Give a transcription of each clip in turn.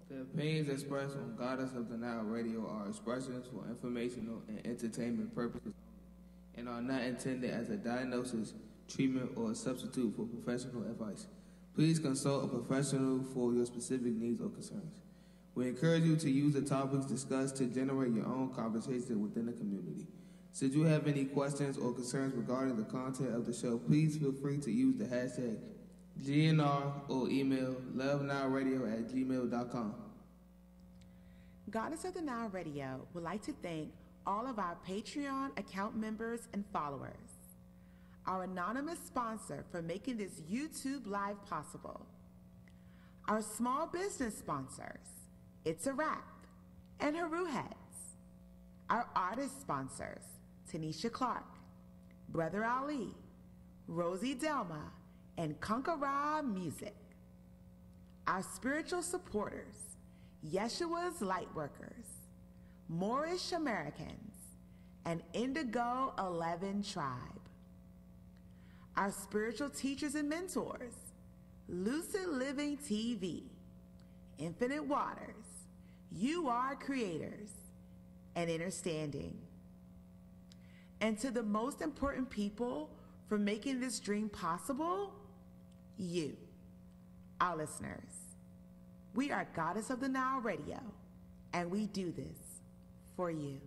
The opinions expressed on Goddess of the Nile Radio are expressions for informational and entertainment purposes only and are not intended as a diagnosis, treatment, or a substitute for professional advice. Please consult a professional for your specific needs or concerns. We encourage you to use the topics discussed to generate your own conversation within the community. Should you have any questions or concerns regarding the content of the show, please feel free to use the hashtag GNR or email lovenileradio@gmail.com. Goddess of the Nile Radio would like to thank all of our Patreon account members and followers, our anonymous sponsor for making this YouTube live possible, our small business sponsors, It's a Wrap and Haru Heads, our artist sponsors, Tanisha Clark, Brother Ali, Rosie Delma, and Kankara Music, our spiritual supporters, Yeshua's Lightworkers, Moorish Americans, and Indigo 11 Tribe, our spiritual teachers and mentors, Lucid Living TV, Infinite Waters, You Are Creators, and Understanding. And to the most important people for making this dream possible, you, our listeners. We are Goddess of the Nile Radio, and we do this for you.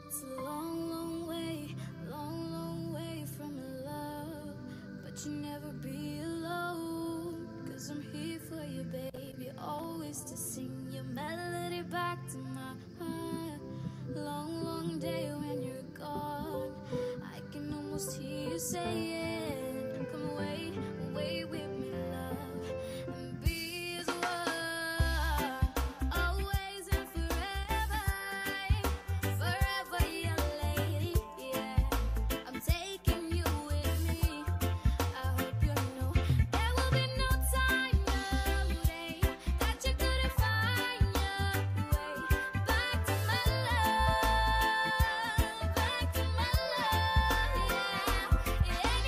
It's a long, long way from love, but you never be alone, 'cause I'm here for you, baby, always to sing your melody back to my heart. Long day when you're gone, I can almost hear you saying, come away with me, love, and be as one, always and forever, young lady, yeah, I'm taking you with me. I hope you know there will be no time, no day that you couldn't find your way back to my love, yeah.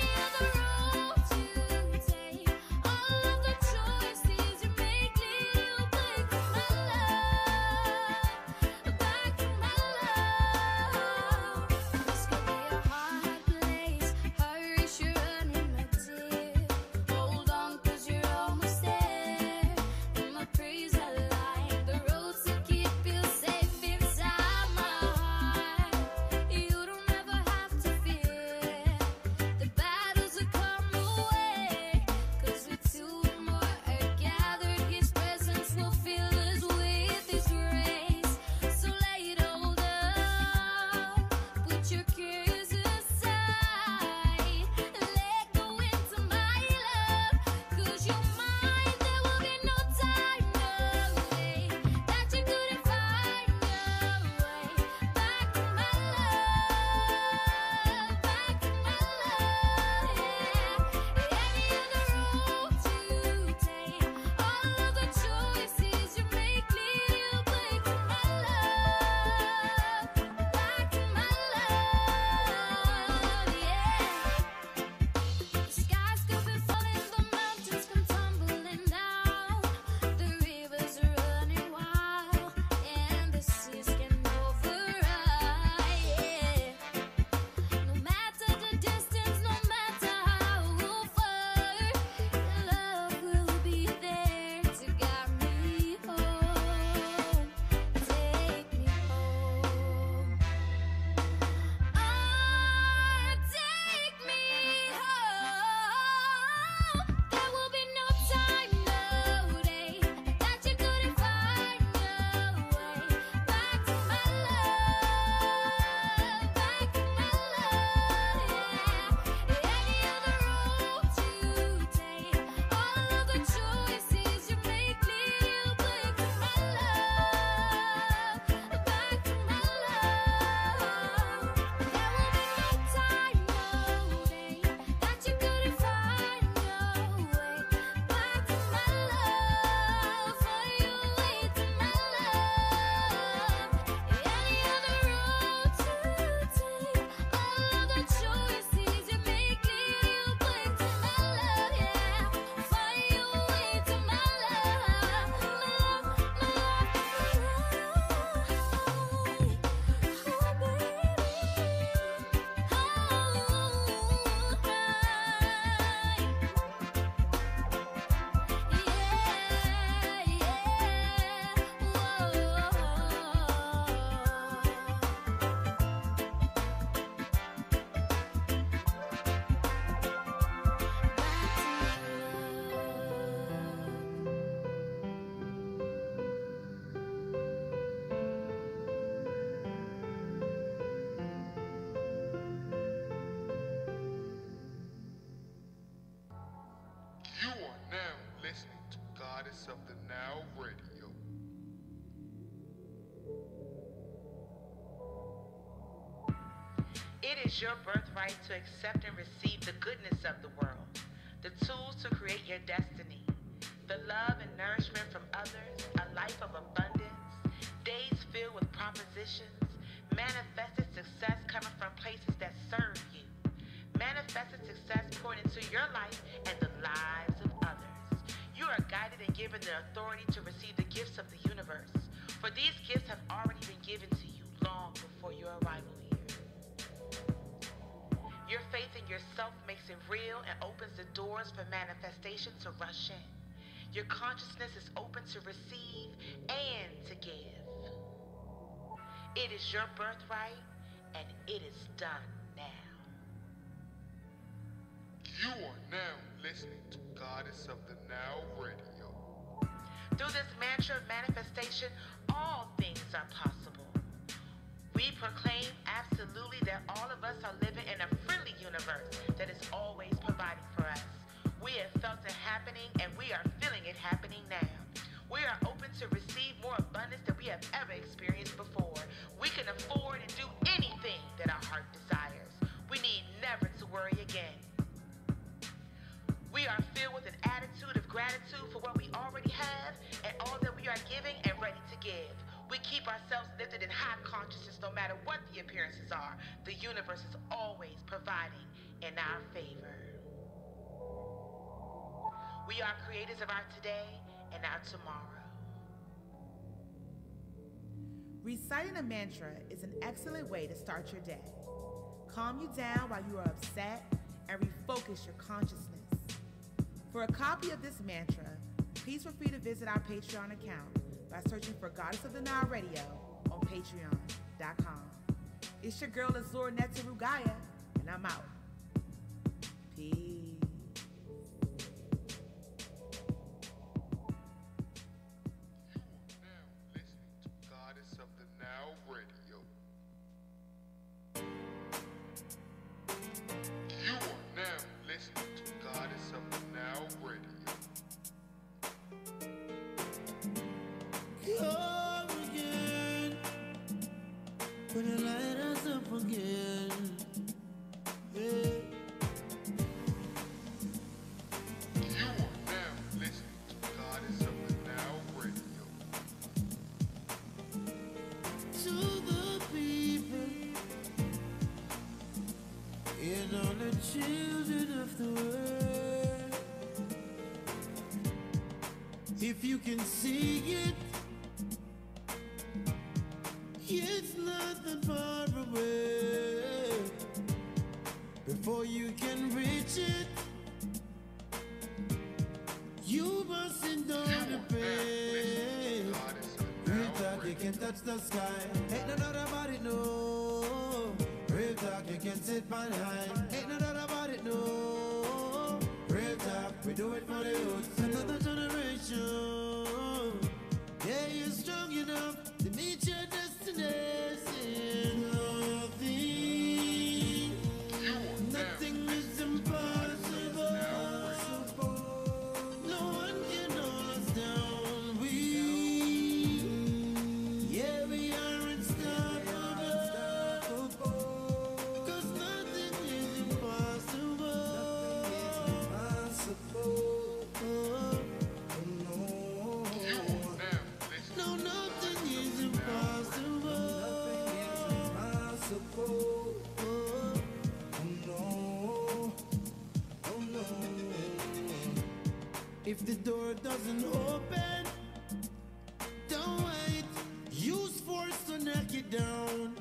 It is your birthright to accept and receive the goodness of the world, the tools to create your destiny, the love and nourishment from others, a life of abundance, days filled with propositions, manifested success coming from places that serve you, manifested success poured into your life and the lives of others. You are guided and given the authority to receive the gifts of the universe, for these gifts have already been given to you long before your arrival here. Your faith in yourself makes it real and opens the doors for manifestation to rush in. Your consciousness is open to receive and to give. It is your birthright, and it is done now. You are now listening to Goddess of the Nile Radio. Through this mantra of manifestation, all things are possible. We proclaim absolutely that all of us are living in a friendly universe that is always providing for us. We have felt it happening, and we are feeling it happening now. We are open to receive more abundance than we have ever experienced before. We can afford and do anything that our heart desires. We need never to worry again. We are filled with an attitude of gratitude for what we already have and all that we are giving and ready to give. We keep ourselves lifted in high consciousness no matter what the appearances are. The universe is always providing in our favor. We are creators of our today and our tomorrow. Reciting a mantra is an excellent way to start your day. Calm you down while you are upset and refocus your consciousness. For a copy of this mantra, please feel free to visit our Patreon account by searching for Goddess of the Nile Radio on patreon.com. It's your girl Azur Netarugaya, and I'm out. Peace. You are now listening to Goddess of the Nile Radio. Come again, when you light us up again. Yeah. You are now listening to Goddess of the Nile Radio. To the people and all the children of the world, if you can see it, it's not that far away. Before you can reach it, you must endure the pain. Real talk, you can touch the sky. Ain't no doubt about it, no. Real talk, you can sit behind. Ain't no doubt about it, no. Real talk, we do it for the youth. Another generation. Yeah, you're strong enough to meet your destination. Nothing is impossible. No one can hold us down. Yeah, we are unstoppable. 'Cause nothing is impossible. No, nothing is impossible. If the door doesn't open, don't wait. Use force to knock it down.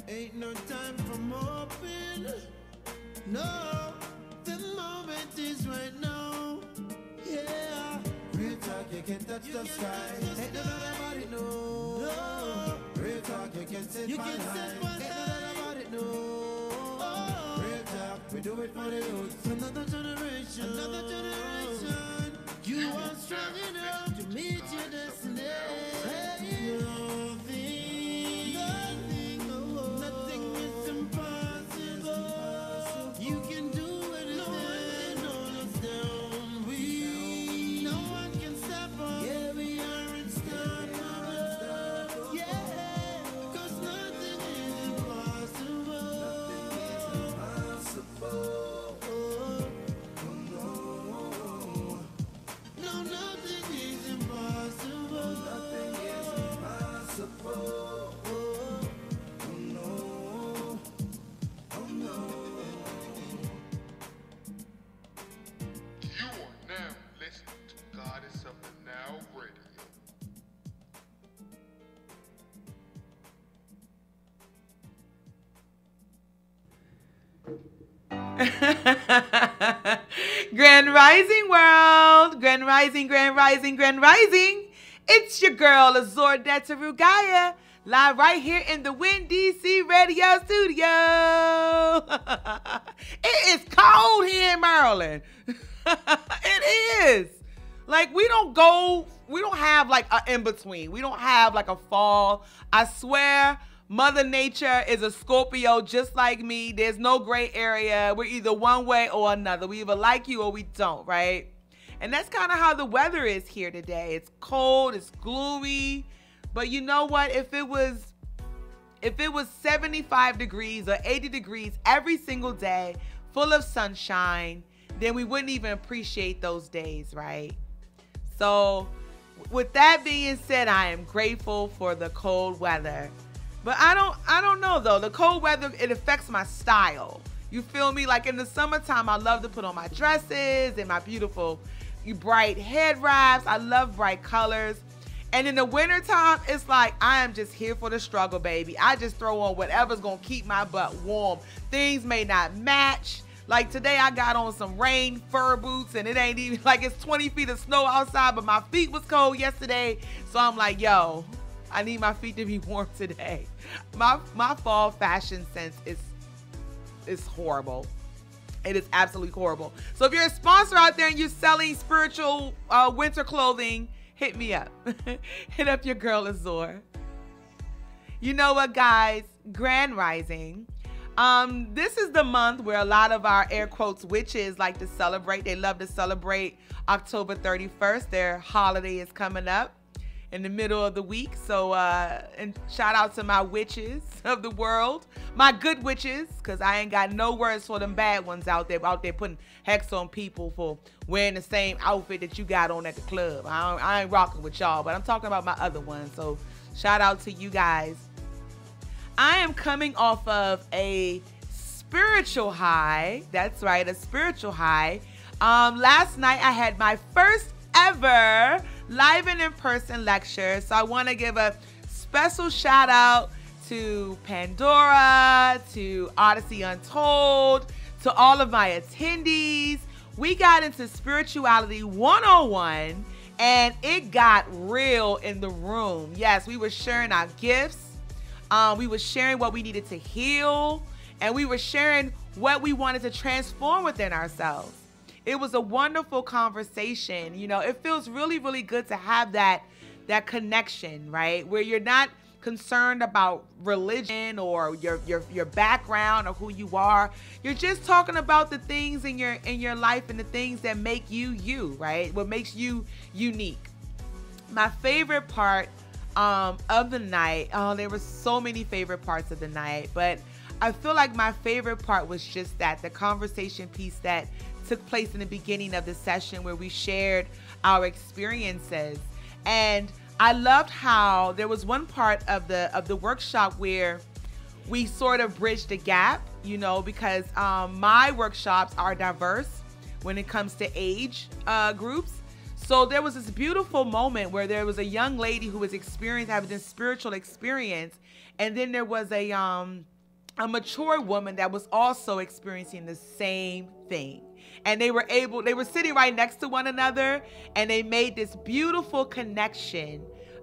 Ain't no time for moping. No, the moment is right now. Yeah. Real talk, you can touch the sky. Ain't no doubt about it, no. Real talk, you can sit behind. Ain't no doubt about it, no. Real talk, we do it for the youth. Another generation. Another generation. You are strong enough to meet your destiny. Nothing is impossible. You can do anything. No one is down. No one can stop us. Yeah, we are unstoppable. Yeah, 'cause nothing is Grand Rising world. Grand Rising, Grand Rising, Grand Rising. It's your girl, Azor Netarugaya, live right here in the Win DC radio studio. It is cold here in Maryland. It is. Like, we don't have like an in-between. We don't have like a fall. I swear, Mother Nature is a Scorpio just like me. There's no gray area. We're either one way or another. We either like you or we don't, right? And that's kind of how the weather is here today. It's cold, it's gloomy. But you know what? If it was 75 degrees or 80 degrees every single day, full of sunshine, then we wouldn't even appreciate those days, right? So with that being said, I am grateful for the cold weather. But I don't know though. The cold weather, it affects my style. You feel me? Like in the summertime, I love to put on my dresses and my beautiful bright head wraps. I love bright colors. And in the wintertime, it's like I am just here for the struggle, baby. I just throw on whatever's gonna keep my butt warm. Things may not match. Like today I got on some rain fur boots and it ain't even like it's 20 feet of snow outside, but my feet was cold yesterday. So I'm like, yo, I need my feet to be warm today. My fall fashion sense is horrible. It is absolutely horrible. So if you're a sponsor out there and you're selling spiritual winter clothing, hit me up. Hit up your girl Azor. You know what, guys? Grand Rising. This is the month where a lot of our air quotes witches like to celebrate. They love to celebrate October 31st. Their holiday is coming up in the middle of the week. So, and shout out to my witches of the world, my good witches, because I ain't got no words for them bad ones out there putting hex on people for wearing the same outfit that you got on at the club. I ain't rocking with y'all, but I'm talking about my other ones. So shout out to you guys. I am coming off of a spiritual high. That's right, a spiritual high. Last night I had my first ever live and in-person lecture. So I want to give a special shout out to Pandora, to Odyssey Untold, to all of my attendees. We got into Spirituality 101 and it got real in the room. Yes, we were sharing our gifts. We were sharing what we needed to heal, and we were sharing what we wanted to transform within ourselves. It was a wonderful conversation. You know, it feels really, really good to have that connection, right? Where you're not concerned about religion or your background or who you are. You're just talking about the things in your life and the things that make you, right? What makes you unique. My favorite part of the night, there were so many favorite parts of the night, but I feel like my favorite part was just the conversation piece that took place in the beginning of the session where we shared our experiences. And I loved how there was one part of the workshop where we sort of bridged the gap, you know, because my workshops are diverse when it comes to age groups. So there was this beautiful moment where there was a young lady who was having this spiritual experience, and then there was a mature woman that was also experiencing the same thing. And they were sitting right next to one another, and they made this beautiful connection.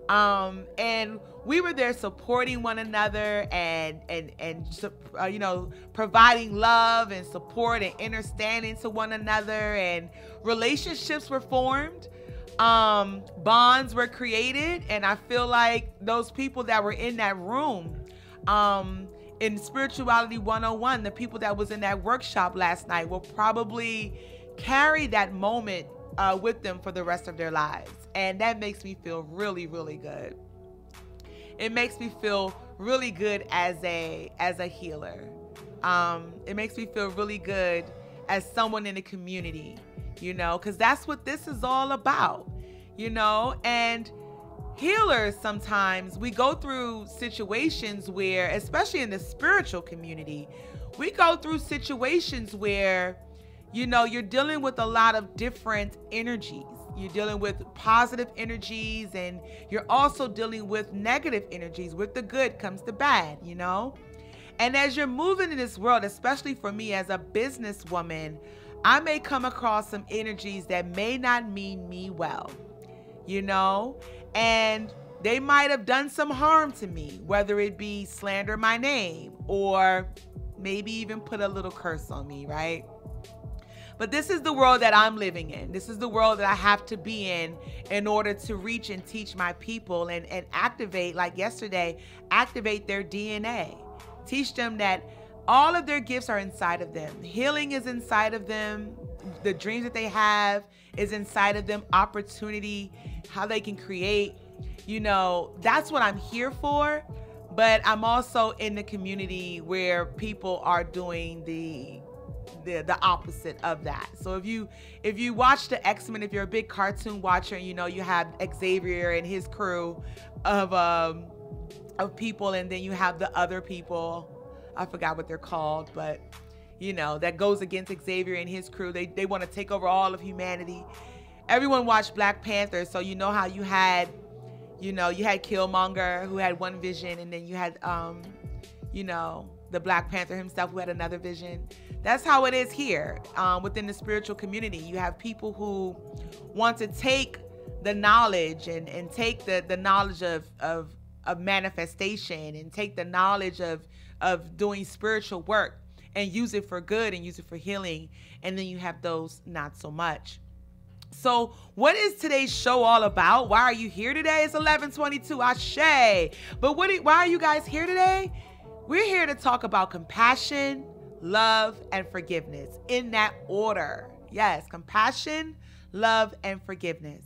And we were there supporting one another and you know, providing love and support and understanding to one another, and relationships were formed. Bonds were created, and I feel like those people that were in that room, in Spirituality 101, the people that was in that workshop last night will probably carry that moment with them for the rest of their lives. And that makes me feel really, really good. It makes me feel really good as a healer. It makes me feel really good as someone in the community, you know, because that's what this is all about, you know. And healers, sometimes we go through situations where, especially in the spiritual community, we go through situations where, you know, you're dealing with a lot of different energies. You're dealing with positive energies, and you're also dealing with negative energies. With the good comes the bad, you know? And as you're moving in this world, especially for me as a businesswoman, I may come across some energies that may not mean me well, you know, and they might have done some harm to me, whether it be slander my name or maybe even put a little curse on me, right? But this is the world that I'm living in. This is the world that I have to be in order to reach and teach my people and activate, like yesterday, activate their DNA. Teach them that all of their gifts are inside of them. Healing is inside of them. The dreams that they have is inside of them. Opportunity, how they can create. You know, that's what I'm here for. But I'm also in the community where people are doing the opposite of that. So if you watch the X-Men, if you're a big cartoon watcher, you know you have Xavier and his crew of people, and then you have the other people. I forgot what they're called, but you know, that goes against Xavier and his crew. They want to take over all of humanity. Everyone watched Black Panther, so you know how you had Killmonger who had one vision, and then you had the Black Panther himself who had another vision. That's how it is here within the spiritual community. You have people who want to take the knowledge and take the knowledge of manifestation and take the knowledge of doing spiritual work and use it for good and use it for healing. And then you have those not so much. So what is today's show all about? Why are you here today? It's 11:22, Ashe. But why are you guys here today? We're here to talk about compassion, love, and forgiveness in that order. Yes, compassion, love, and forgiveness.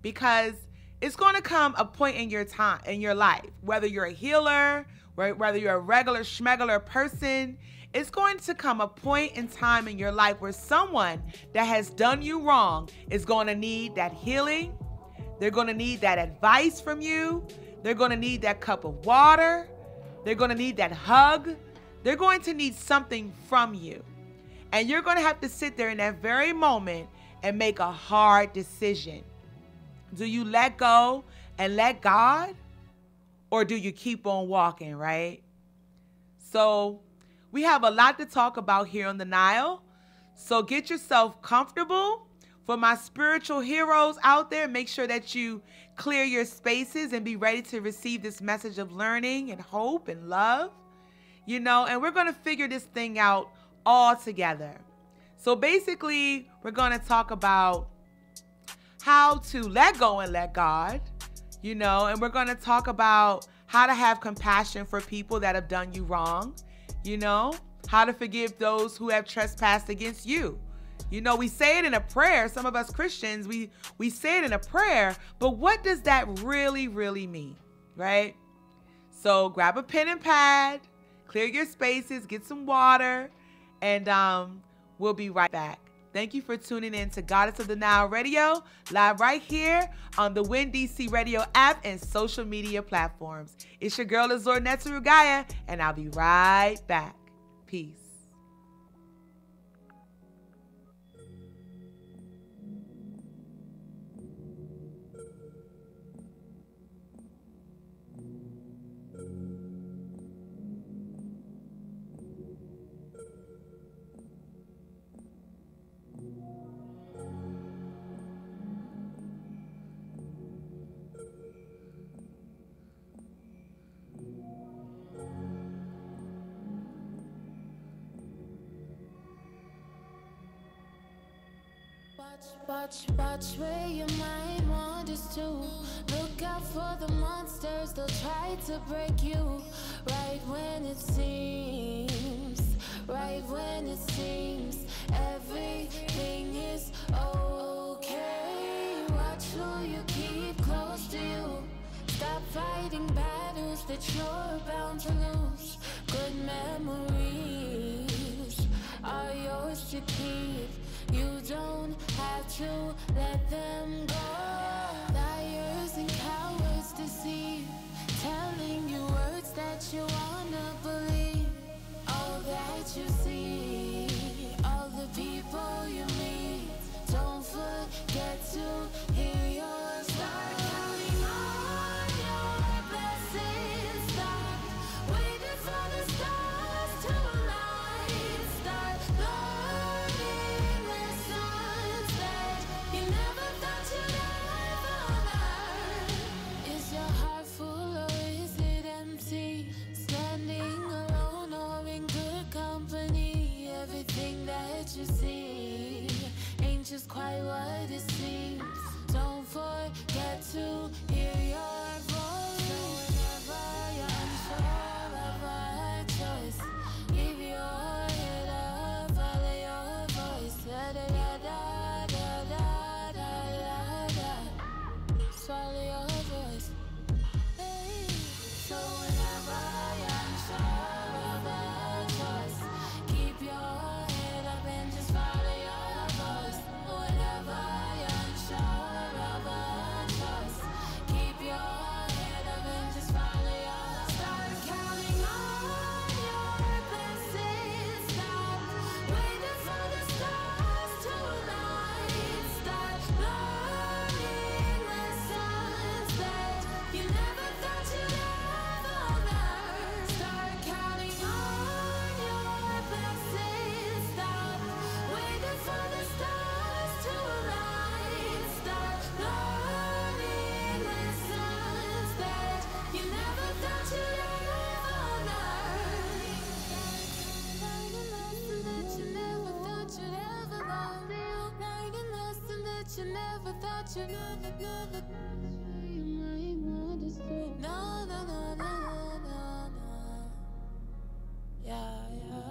Because it's going to come a point in your life, whether you're a healer, whether you're a regular schmegular person, it's going to come a point in time in your life where someone that has done you wrong is going to need that healing. They're going to need that advice from you. They're going to need that cup of water. They're going to need that hug. They're going to need something from you. And you're going to have to sit there in that very moment and make a hard decision. Do you let go and let God? Or do you keep on walking, right? So we have a lot to talk about here on the Nile. So get yourself comfortable. For my spiritual heroes out there, make sure that you clear your spaces and be ready to receive this message of learning and hope and love. You know, and we're going to figure this thing out all together. So basically, we're going to talk about how to let go and let God, you know, and we're going to talk about how to have compassion for people that have done you wrong, you know, how to forgive those who have trespassed against you. You know, we say it in a prayer. Some of us Christians, we say it in a prayer, but what does that really, really mean, right? So grab a pen and pad, clear your spaces, get some water, and we'll be right back. Thank you for tuning in to Goddess of the Nile Radio, live right here on the WinDC Radio app and social media platforms. It's your girl, Azor Netarugaya, and I'll be right back. Peace. Watch where your mind wanders to. Look out for the monsters, they'll try to break you. Right when it seems everything is okay. Watch who you keep close to you. Stop fighting battles that you're bound to lose. Good memories are yours to keep. You don't have to let them go. Liars and cowards deceive, telling you words that you wanna believe. All that you see, all the people you meet, don't forget to hear your start counting on your blessings. Stop waiting for the stars. what you see ain't just quite what it seems. Don't forget to hear your voice. So whenever you're unsure of a choice, keep your head up, follow your voice. Da da da da da da da da. Swallow your voice. Hey. So whenever you're unsure of a choice, keep your head up and just follow your voice. Whenever you're unsure of a choice, keep your head up and just follow your start counting on your blessings. Stop waiting for the stars to align. Start learning lessons that you never thought you'd ever learn. Start counting on your blessings. Stop waiting for the stars to align. Start learning lessons that you never thought you'd ever learn. Learning lesson that you never thought you'd ever learn. Learning lesson that you never thought you'd never. You might want to stay. No, no, no, no, no, no. Yeah, yeah.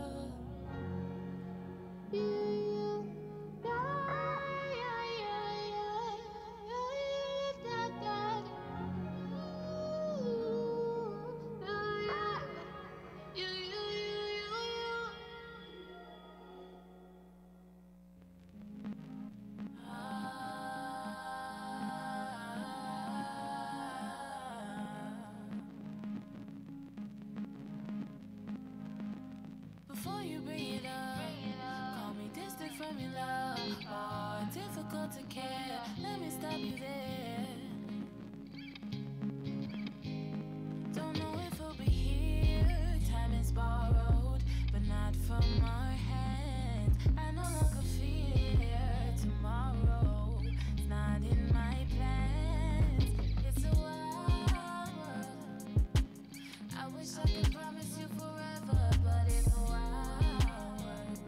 Before you bring it up, call me distant from your love, or difficult to care. Let me stop you there. Don't know if we'll be here. Time is borrowed, but not from our hands. I no longer fear tomorrow. It's not in my plans. It's a wild world. I wish I could promise you forever, but if a wild world,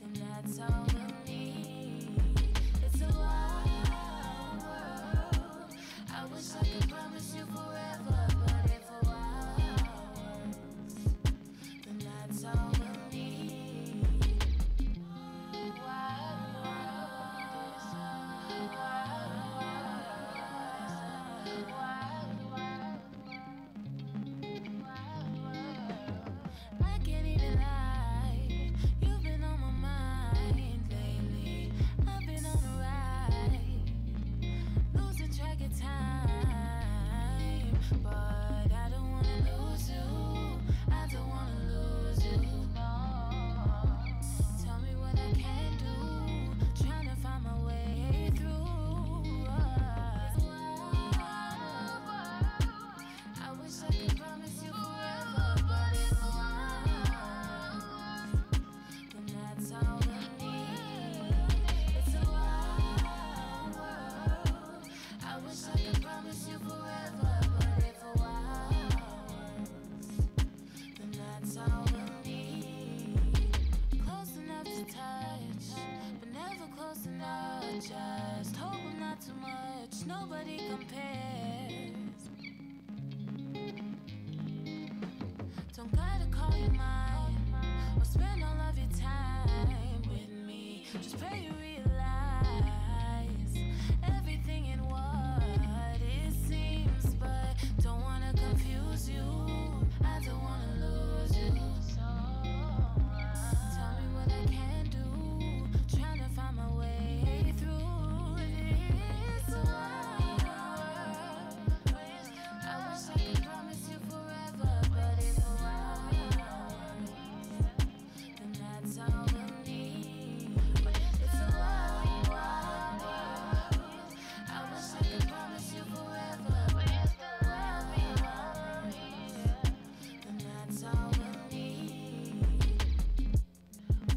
then that's all we'll need. It's a wild world. I wish I could promise you forever, but if a wild world, then that's all we'll need. Wild world, wild world. I can't even lie. You've been on my mind lately. I've been on a ride, losing track of time. But I don't wanna lose you. I don't wanna lose you. No. Tell me what I can do. Trying to find my way through. I wish I could promise you forever, but if a wild, then that's all we need. It's a wild world. I wish I could promise you forever, but if a wild, then that's all we need. Close enough to touch, but never close enough. Just hope I'm not too much. Nobody compares. Don't gotta call you mine or spend all of your time with me. Just pray you realize everything in what it seems, but don't wanna confuse you. I don't wanna lose you. So tell me what I can do. Trying to find my way through this wild world. I wish I could promise you forever, but if a wild, then that's all we'll need. It's a wild, wild world. I wish I could promise you forever, but if a wild, then that's all we'll need.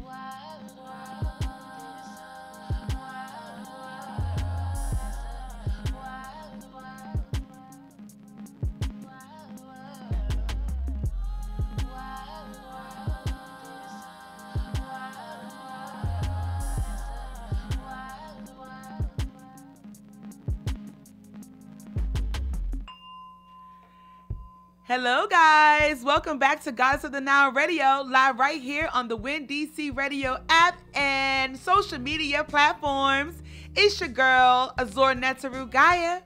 Wild world, wild world, wild world. Wild world, wild world. Hello, guys. Welcome back to Goddess of the Nile Radio, live right here on the Win DC Radio app and social media platforms. It's your girl, Azor Netaru Gaia.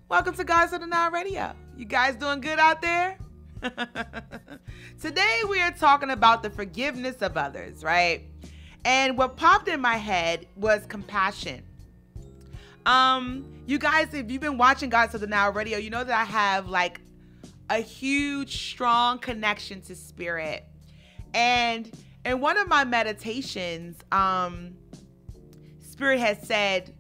Welcome to Goddess of the Nile Radio. You guys doing good out there? Today we are talking about the forgiveness of others, right? And what popped in my head was compassion. You guys, if you've been watching Goddess of the Nile Radio, you know that I have like a huge, strong connection to spirit. And in one of my meditations, spirit has said,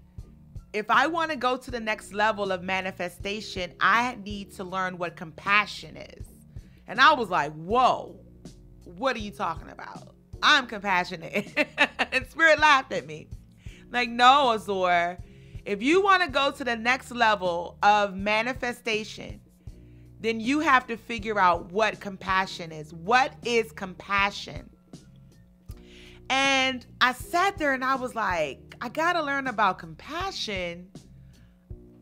if I want to go to the next level of manifestation, I need to learn what compassion is. And I was like, whoa, what are you talking about? I'm compassionate. And spirit laughed at me. Like, no, Azor, if you want to go to the next level of manifestation, then you have to figure out what compassion is. What is compassion? And I sat there and I was like, I got to learn about compassion.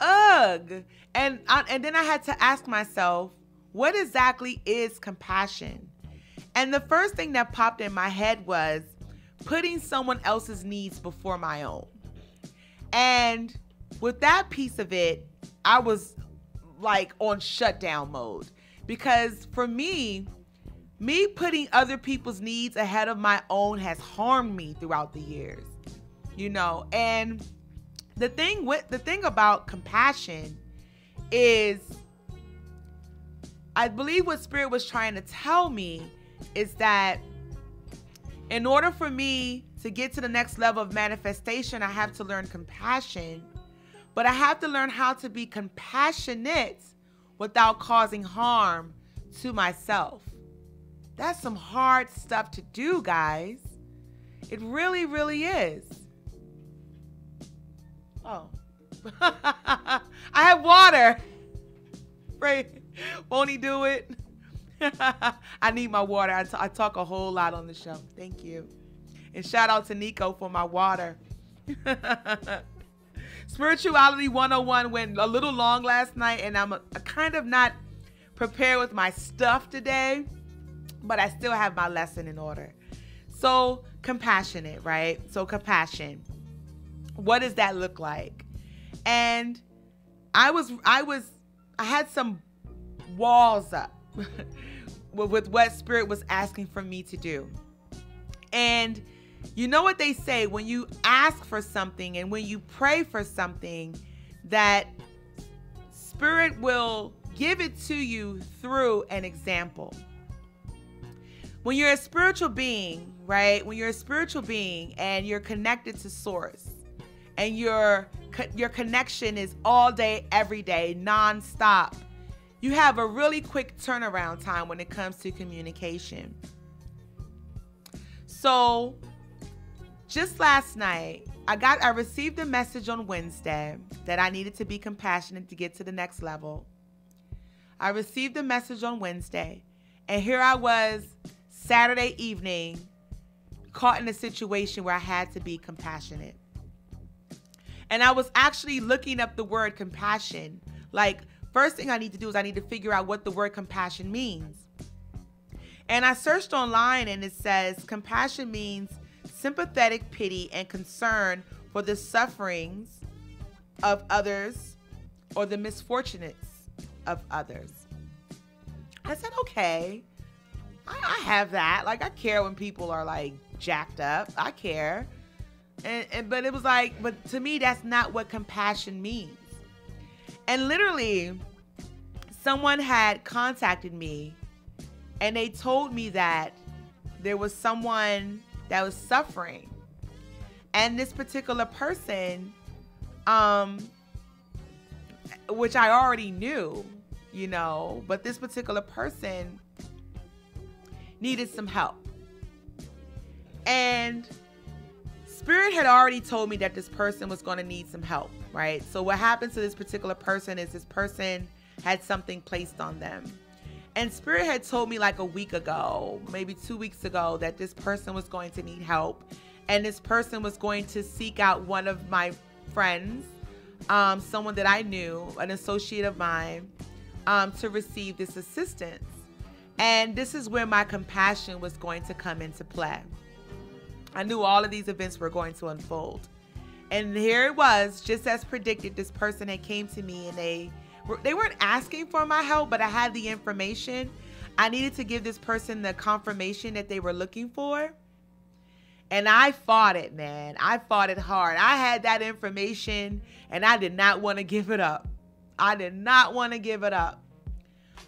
Ugh. And then I had to ask myself, what exactly is compassion? And the first thing that popped in my head was putting someone else's needs before my own. And with that piece of it, I was like on shutdown mode, because for me putting other people's needs ahead of my own has harmed me throughout the years, you know. And the thing about compassion is, I believe what spirit was trying to tell me is that in order for me to get to the next level of manifestation, I have to learn compassion. But I have to learn how to be compassionate without causing harm to myself. That's some hard stuff to do, guys. It really, really is. Oh. I have water. Right. Won't he do it? I need my water. I talk a whole lot on the show. Thank you. And shout out to Nico for my water. Spirituality 101 went a little long last night, and I'm kind of not prepared with my stuff today, but I still have my lesson in order. So compassionate, right? So compassion. What does that look like? And I had some walls up with what spirit was asking for me to do. And you know what they say, when you ask for something and when you pray for something, that spirit will give it to you through an example. When you're a spiritual being, right? When you're a spiritual being and you're connected to source, and your connection is all day, every day, nonstop, you have a really quick turnaround time when it comes to communication. So just last night, I received a message on Wednesday that I needed to be compassionate to get to the next level. I received a message on Wednesday, and here I was Saturday evening, caught in a situation where I had to be compassionate. And I was actually looking up the word compassion. Like, first thing I need to do is I need to figure out what the word compassion means. And I searched online, and it says compassion means sympathetic pity and concern for the sufferings of others or the misfortunates of others. I said, okay, I have that. Like, I care when people are like jacked up. I care. But it was like, but to me, that's not what compassion means. And literally, someone had contacted me, and they told me that there was someone that was suffering. And this particular person, which I already knew, you know, but this particular person needed some help. And Spirit had already told me that this person was going to need some help, right? So what happened to this particular person is this person had something placed on them. And Spirit had told me like a week ago, maybe 2 weeks ago, that this person was going to need help. And this person was going to seek out one of my friends, someone that I knew, an associate of mine, to receive this assistance. And this is where my compassion was going to come into play. I knew all of these events were going to unfold. And here it was, just as predicted, this person had came to me, and they weren't asking for my help, but I had the information. I needed to give this person the confirmation that they were looking for. And I fought it, man. I fought it hard. I had that information, and I did not want to give it up. I did not want to give it up.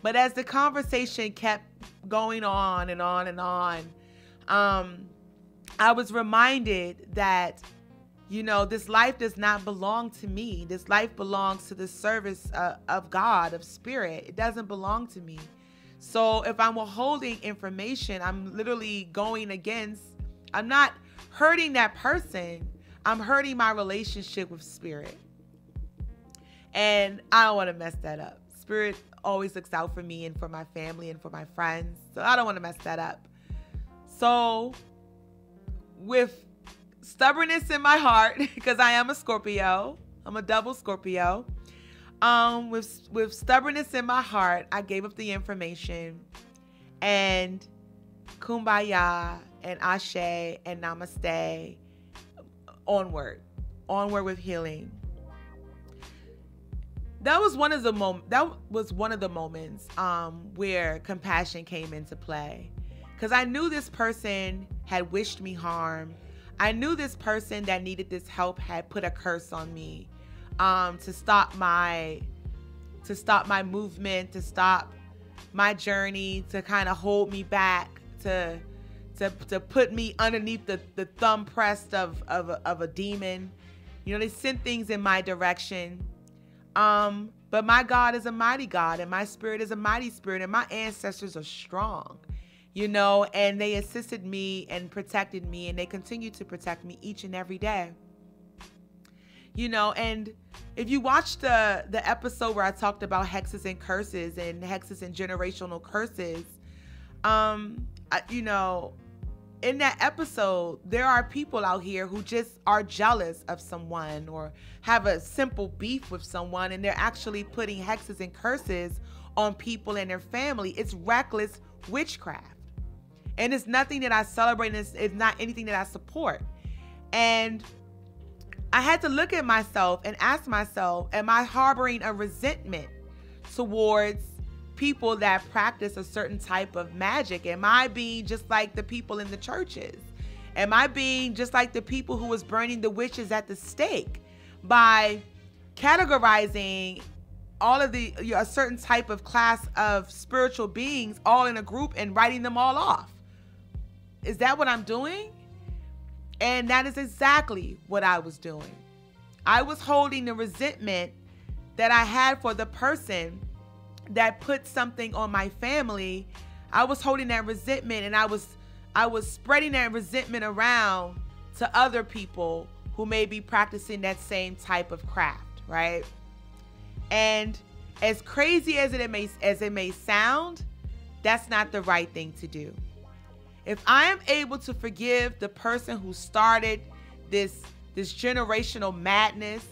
But as the conversation kept going on and on and on, I was reminded that, you know, this life does not belong to me. This life belongs to the service of God, of spirit. It doesn't belong to me. So if I'm withholding information, I'm literally going against, I'm not hurting that person. I'm hurting my relationship with spirit. And I don't want to mess that up. Spirit always looks out for me and for my family and for my friends. So I don't want to mess that up. So with stubbornness in my heart, because I am a Scorpio, I'm a double Scorpio. With stubbornness in my heart, I gave up the information, and kumbaya and ashe and namaste, onward with healing. That was one of the moments where compassion came into play, because I knew this person had wished me harm. I knew this person that needed this help had put a curse on me, to stop my movement, to stop my journey, to kind of hold me back, to put me underneath the thumb pressed of a demon. You know, they sent things in my direction. But my God is a mighty God, and my spirit is a mighty spirit, and my ancestors are strong, you know, and they assisted me and protected me, and they continue to protect me each and every day. You know, and if you watch the episode where I talked about hexes and curses and hexes and generational curses, you know, in that episode, there are people out here who just are jealous of someone or have a simple beef with someone, and they're actually putting hexes and curses on people and their family. It's reckless witchcraft. And it's nothing that I celebrate, and it's not anything that I support. And I had to look at myself and ask myself, am I harboring a resentment towards people that practice a certain type of magic? Am I being just like the people in the churches? Am I being just like the people who was burning the witches at the stake by categorizing all of a certain type of class of spiritual beings all in a group and writing them all off? Is that what I'm doing? And that is exactly what I was doing. I was holding the resentment that I had for the person that put something on my family. I was holding that resentment, and I was spreading that resentment around to other people who may be practicing that same type of craft, right? And as crazy as it may sound, that's not the right thing to do. If I am able to forgive the person who started this generational madness,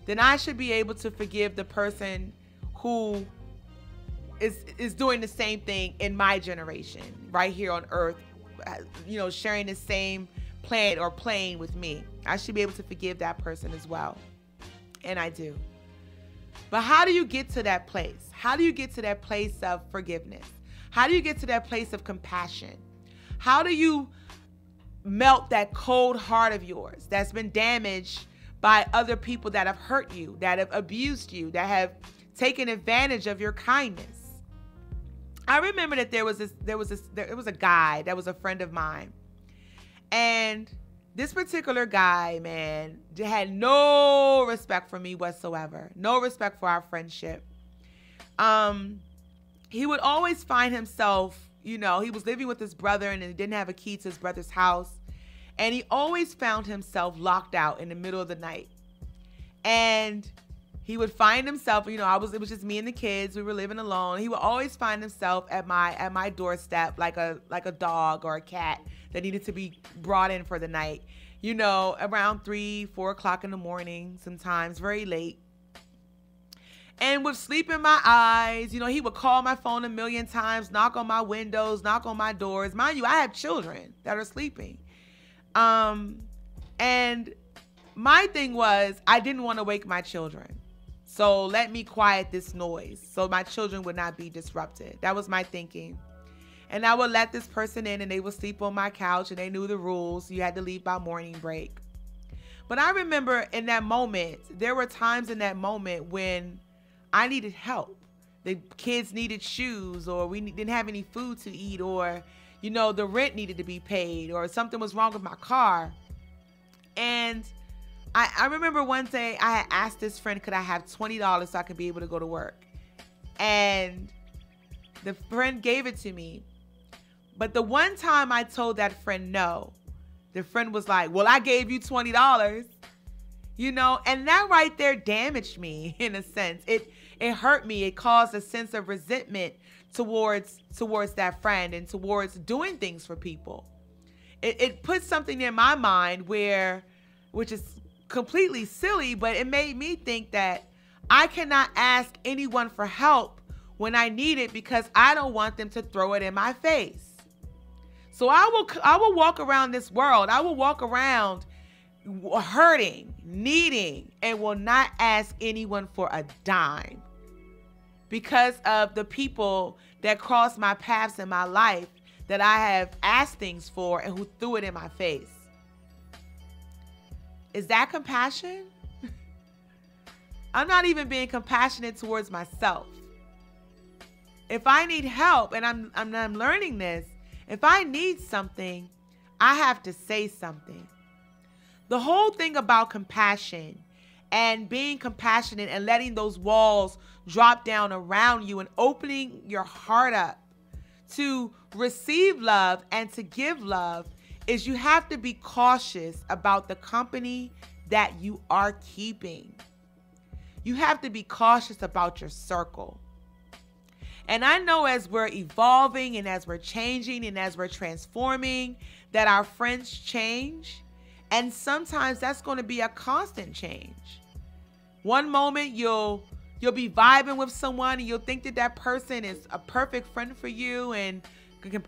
then I should be able to forgive the person who is doing the same thing in my generation, right here on earth, you know, sharing the same planet or plane with me. I should be able to forgive that person as well. And I do. But how do you get to that place? How do you get to that place of forgiveness? How do you get to that place of compassion? How do you melt that cold heart of yours that's been damaged by other people that have hurt you, that have abused you, that have taken advantage of your kindness? I remember that there was a guy that was a friend of mine, and this particular guy, man, had no respect for me whatsoever, no respect for our friendship. He would always find himself, you know, he was living with his brother and he didn't have a key to his brother's house. And he always found himself locked out in the middle of the night. And he would find himself, you know, it was just me and the kids. We were living alone. He would always find himself at my doorstep like a dog or a cat that needed to be brought in for the night. You know, around 3-4 o'clock in the morning, sometimes very late. And with sleep in my eyes, you know, he would call my phone a million times, knock on my windows, knock on my doors. Mind you, I have children that are sleeping. And my thing was, I didn't want to wake my children. So let me quiet this noise so my children would not be disrupted. That was my thinking. And I would let this person in and they would sleep on my couch and they knew the rules. You had to leave by morning break. But I remember in that moment, there were times in that moment when I needed help. The kids needed shoes, or we didn't have any food to eat, or, you know, the rent needed to be paid, or something was wrong with my car. And I remember one day I had asked this friend, could I have $20 so I could be able to go to work? And the friend gave it to me. But the one time I told that friend no, the friend was like, well, I gave you $20. You know, and that right there damaged me in a sense. It hurt me. It caused a sense of resentment towards that friend and towards doing things for people. It put something in my mind which is completely silly, but it made me think that I cannot ask anyone for help when I need it because I don't want them to throw it in my face. So I will walk around this world. I will walk around hurting, needing, and will not ask anyone for a dime because of the people that cross my paths in my life that I have asked things for and who threw it in my face. Is that compassion? I'm not even being compassionate towards myself. If I need help, and I'm learning this, if I need something, I have to say something. The whole thing about compassion and being compassionate and letting those walls drop down around you and opening your heart up to receive love and to give love is you have to be cautious about the company that you are keeping. You have to be cautious about your circle. And I know as we're evolving and as we're changing and as we're transforming that our friends change. And sometimes that's going to be a constant change. One moment you'll be vibing with someone and you'll think that that person is a perfect friend for you and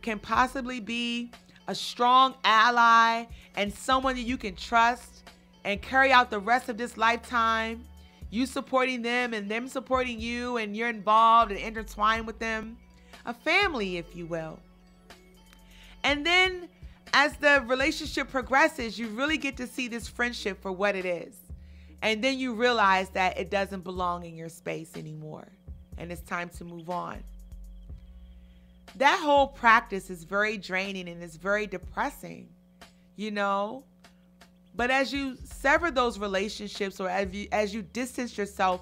can possibly be a strong ally and someone that you can trust and carry out the rest of this lifetime. You supporting them and them supporting you, and you're involved and intertwined with them. A family, if you will. And then as the relationship progresses, you really get to see this friendship for what it is. And then you realize that it doesn't belong in your space anymore. And it's time to move on. That whole practice is very draining and it's very depressing, you know. But as you sever those relationships, or as you distance yourself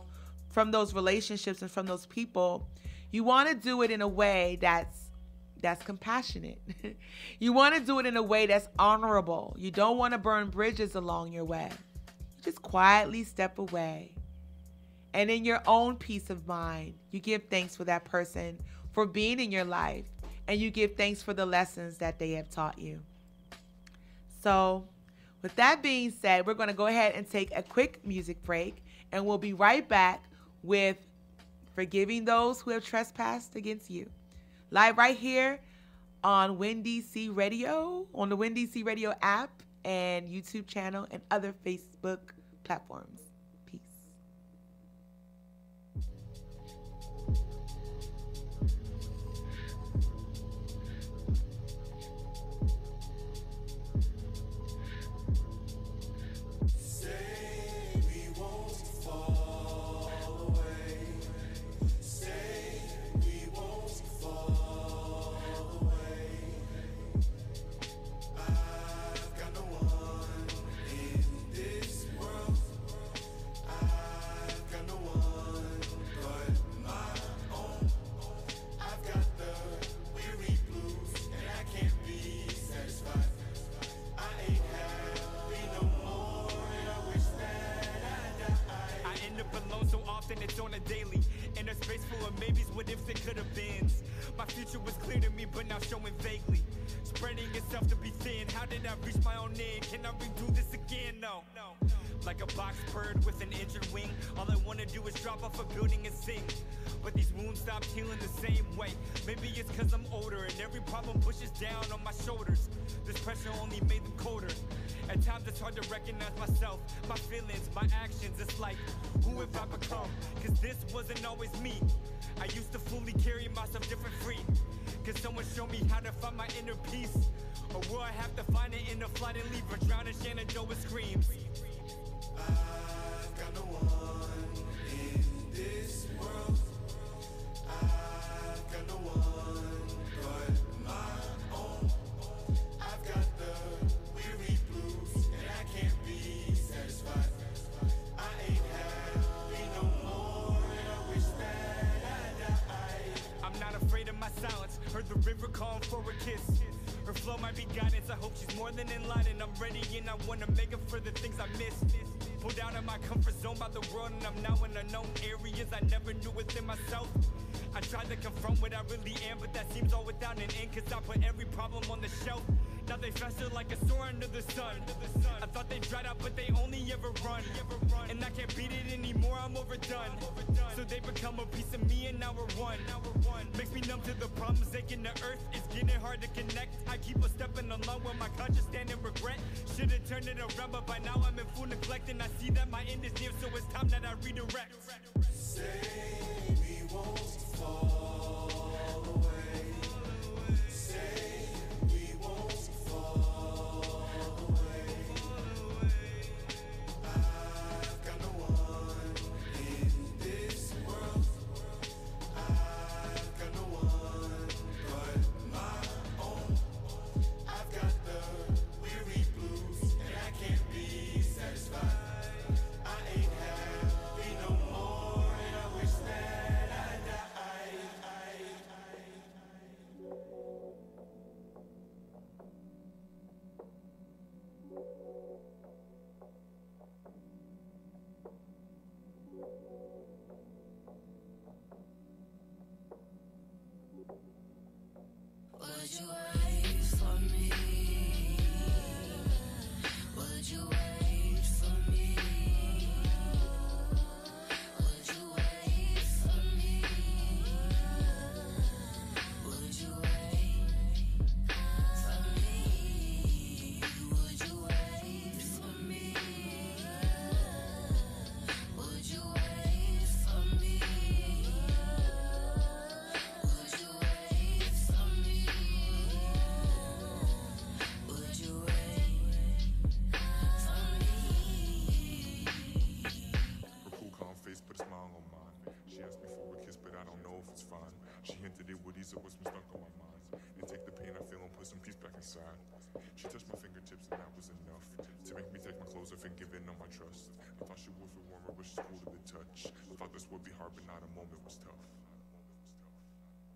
from those relationships and from those people, you want to do it in a way that's compassionate. You want to do it in a way that's honorable. You don't want to burn bridges along your way. You just quietly step away. And in your own peace of mind, you give thanks for that person for being in your life. And you give thanks for the lessons that they have taught you. So, with that being said, we're going to go ahead and take a quick music break, and we'll be right back with Forgiving Those Who Have Trespassed Against You. Live right here on WinDC Radio, on the WinDC Radio app and YouTube channel and other Facebook platforms. Peace. It's on a daily in a space full of maybes, what ifs, it could have been. My future was clear to me, but now showing vaguely, spreading itself to be thin. How did I reach my own end? Can I redo this again? No. like a box bird with an injured wing. All I wanna do is drop off a building and sing. But these wounds stopped healing the same way. Maybe it's cause I'm older and every problem pushes down on my shoulders. This pressure only made them colder. At times it's hard to recognize myself, my feelings, my actions. It's like, who have I become? Cause this wasn't always me. I used to fully carry myself different free. Cause someone show me how to find my inner peace. Or will I have to find it in a flight and leave or drown in Shenandoah screams? I've got no one in this world. I've got no one but my own. I've got the weary blues and I can't be satisfied. I ain't happy no more and I wish that I died. I'm not afraid of my silence. Heard the river calling for a kiss. Her flow might be guidance. I hope she's more than enlightened. I'm ready and I wanna make up for the things I missed. Pulled out of my comfort zone by the world and I'm now in unknown areas I never knew within myself. I tried to confront what I really am, but that seems all without an end. Cause I put every problem on the shelf. Now they fester like a sore under the sun. I thought they dried out, but they only ever run. And I can't beat it anymore, I'm overdone. So they become a piece of me and now we're one. Makes me numb to the problems aching the earth. It's getting hard to connect. I keep on stepping along with my conscience stand in regret. Should've turned it around, but by now I'm in full neglect. And I see that my end is near, so it's time that I redirect. Say we won't fall away. Say we won't fall away. I've got no one in this world. I've got no one but my own. I've got the weary blues and I can't be satisfied. I ain't happy no more and I wish that I died. Would you wait for me? Would you wait for me? Would you wait for me? Would you wait for me? Would you wait for me? Would you wait for me? Would you wait for me? Would you wait for me? Her cool, calm face put a smile on mine. She asked me for a kiss, but I don't know if it's fine. She hinted it would ease up what's been stuck on my mind and take the pain I feel and put some peace back inside. She touched my fingertips and that was enough to make me take my clothes off and give in on my trust. I thought she would feel warmer, but she's cool to the touch. I thought this would be hard, but not a moment was tough.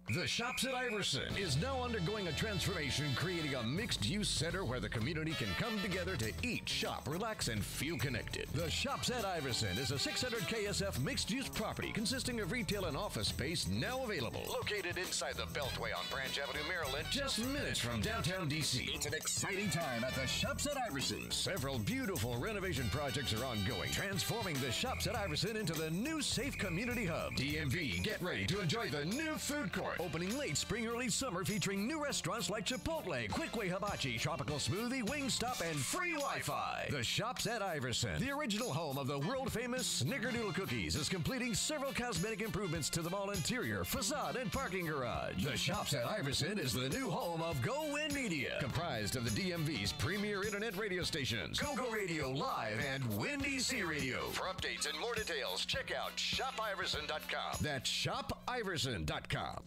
The Shops at Iverson is now undergoing a transformation, creating a mixed-use center where the community can come together to eat, shop, relax, and feel connected. The Shops at Iverson is a 600 KSF mixed-use property consisting of retail and office space now available. Located inside the Beltway on Branch Avenue, Maryland, just minutes from downtown D.C. It's an exciting time at the Shops at Iverson. Several beautiful renovation projects are ongoing, transforming the Shops at Iverson into the new safe community hub. DMV, get ready to enjoy the new food court. Opening late spring, early summer, featuring new restaurants like Chipotle, Quickway Hibachi, Tropical Smoothie, Wingstop, and free Wi-Fi. The Shops at Iverson, the original home of the world-famous Snickerdoodle cookies, is completing several cosmetic improvements to the mall interior, facade, and parking garage. The Shops at Iverson is the new home of Go Win Media, comprised of the DMV's premier internet radio stations, Go Radio Live and Win DC Radio. For updates and more details, check out shopiverson.com. That's shopiverson.com.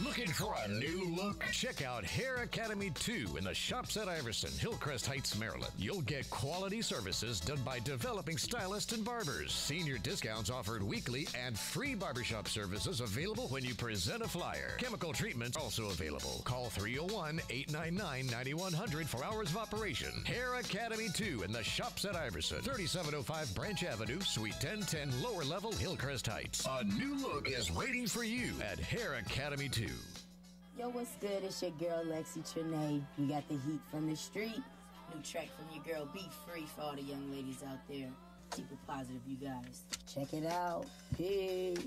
Looking for a new look? Check out Hair Academy 2 in the Shops at Iverson, Hillcrest Heights, Maryland. You'll get quality services done by developing stylists and barbers. Senior discounts offered weekly and free barbershop services available when you present a flyer. Chemical treatments also available. Call 301-899-9100 for hours of operation. Hair Academy 2 in the Shops at Iverson, 3705 Branch Avenue, Suite 1010, lower level, Hillcrest Heights. A new look is waiting for you at Hair Academy 2. Yo, what's good? It's your girl, Lexi Trinae. You got the heat from the street. New track from your girl, Be Free, for all the young ladies out there. Keep it positive, you guys. Check it out. Peace.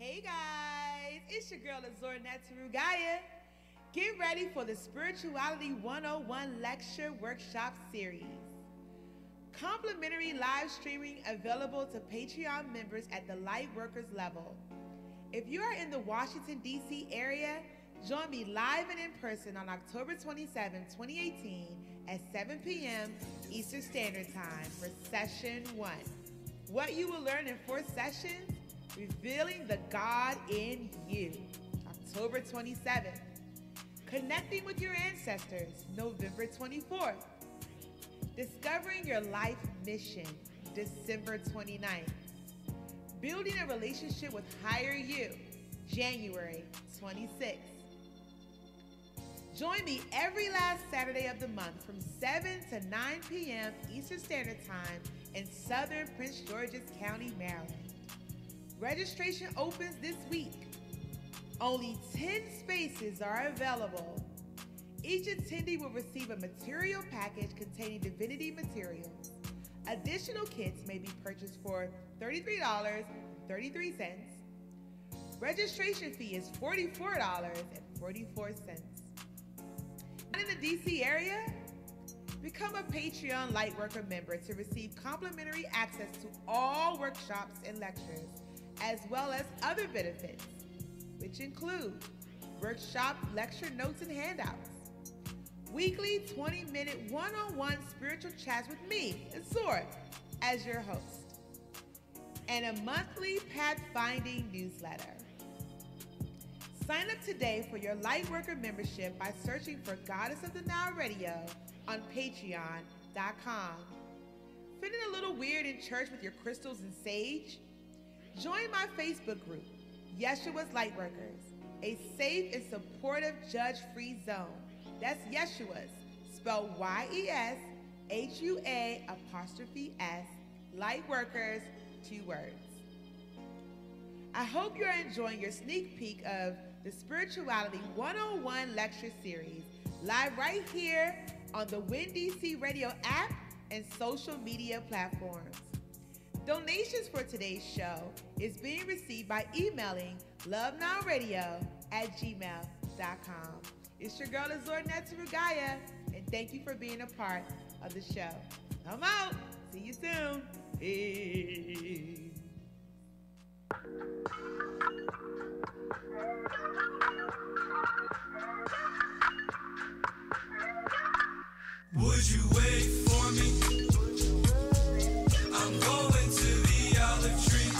Hey guys, it's your girl Azor Netarugaya. Get ready for the Spirituality 101 Lecture Workshop Series. Complimentary live streaming available to Patreon members at the light workers level. If you are in the Washington, D.C. area, join me live and in person on October 27, 2018 at 7 p.m. Eastern Standard Time for Session 1. What you will learn in 4 sessions: Revealing the God in You, October 27th. Connecting with your ancestors, November 24th. Discovering your life mission, December 29th. Building a relationship with Higher You, January 26th. Join me every last Saturday of the month from 7 to 9 p.m. Eastern Standard Time in Southern Prince George's County, Maryland. Registration opens this week. Only 10 spaces are available. Each attendee will receive a material package containing divinity materials. Additional kits may be purchased for $33.33. Registration fee is $44.44. In the DC area? Become a Patreon Lightworker member to receive complimentary access to all workshops and lectures, as well as other benefits, which include workshop lecture notes and handouts, weekly 20-minute one-on-one spiritual chats with me, Azor, as your host, and a monthly pathfinding newsletter. Sign up today for your Lightworker membership by searching for Goddess of the Nile Radio on patreon.com. Feeling a little weird in church with your crystals and sage? Join my Facebook group, Yeshua's Lightworkers, a safe and supportive judge-free zone. That's Yeshua's, spelled YESHUA''S, Lightworkers, 2 words. I hope you're enjoying your sneak peek of the Spirituality 101 lecture series, live right here on the WinDC Radio app and social media platforms. Donations for today's show is being received by emailing lovenowradio@gmail.com. It's your girl Azor Netzerugaya, and thank you for being a part of the show. I'm out. See you soon. Peace. Would you wait for me? I'm going to the olive tree.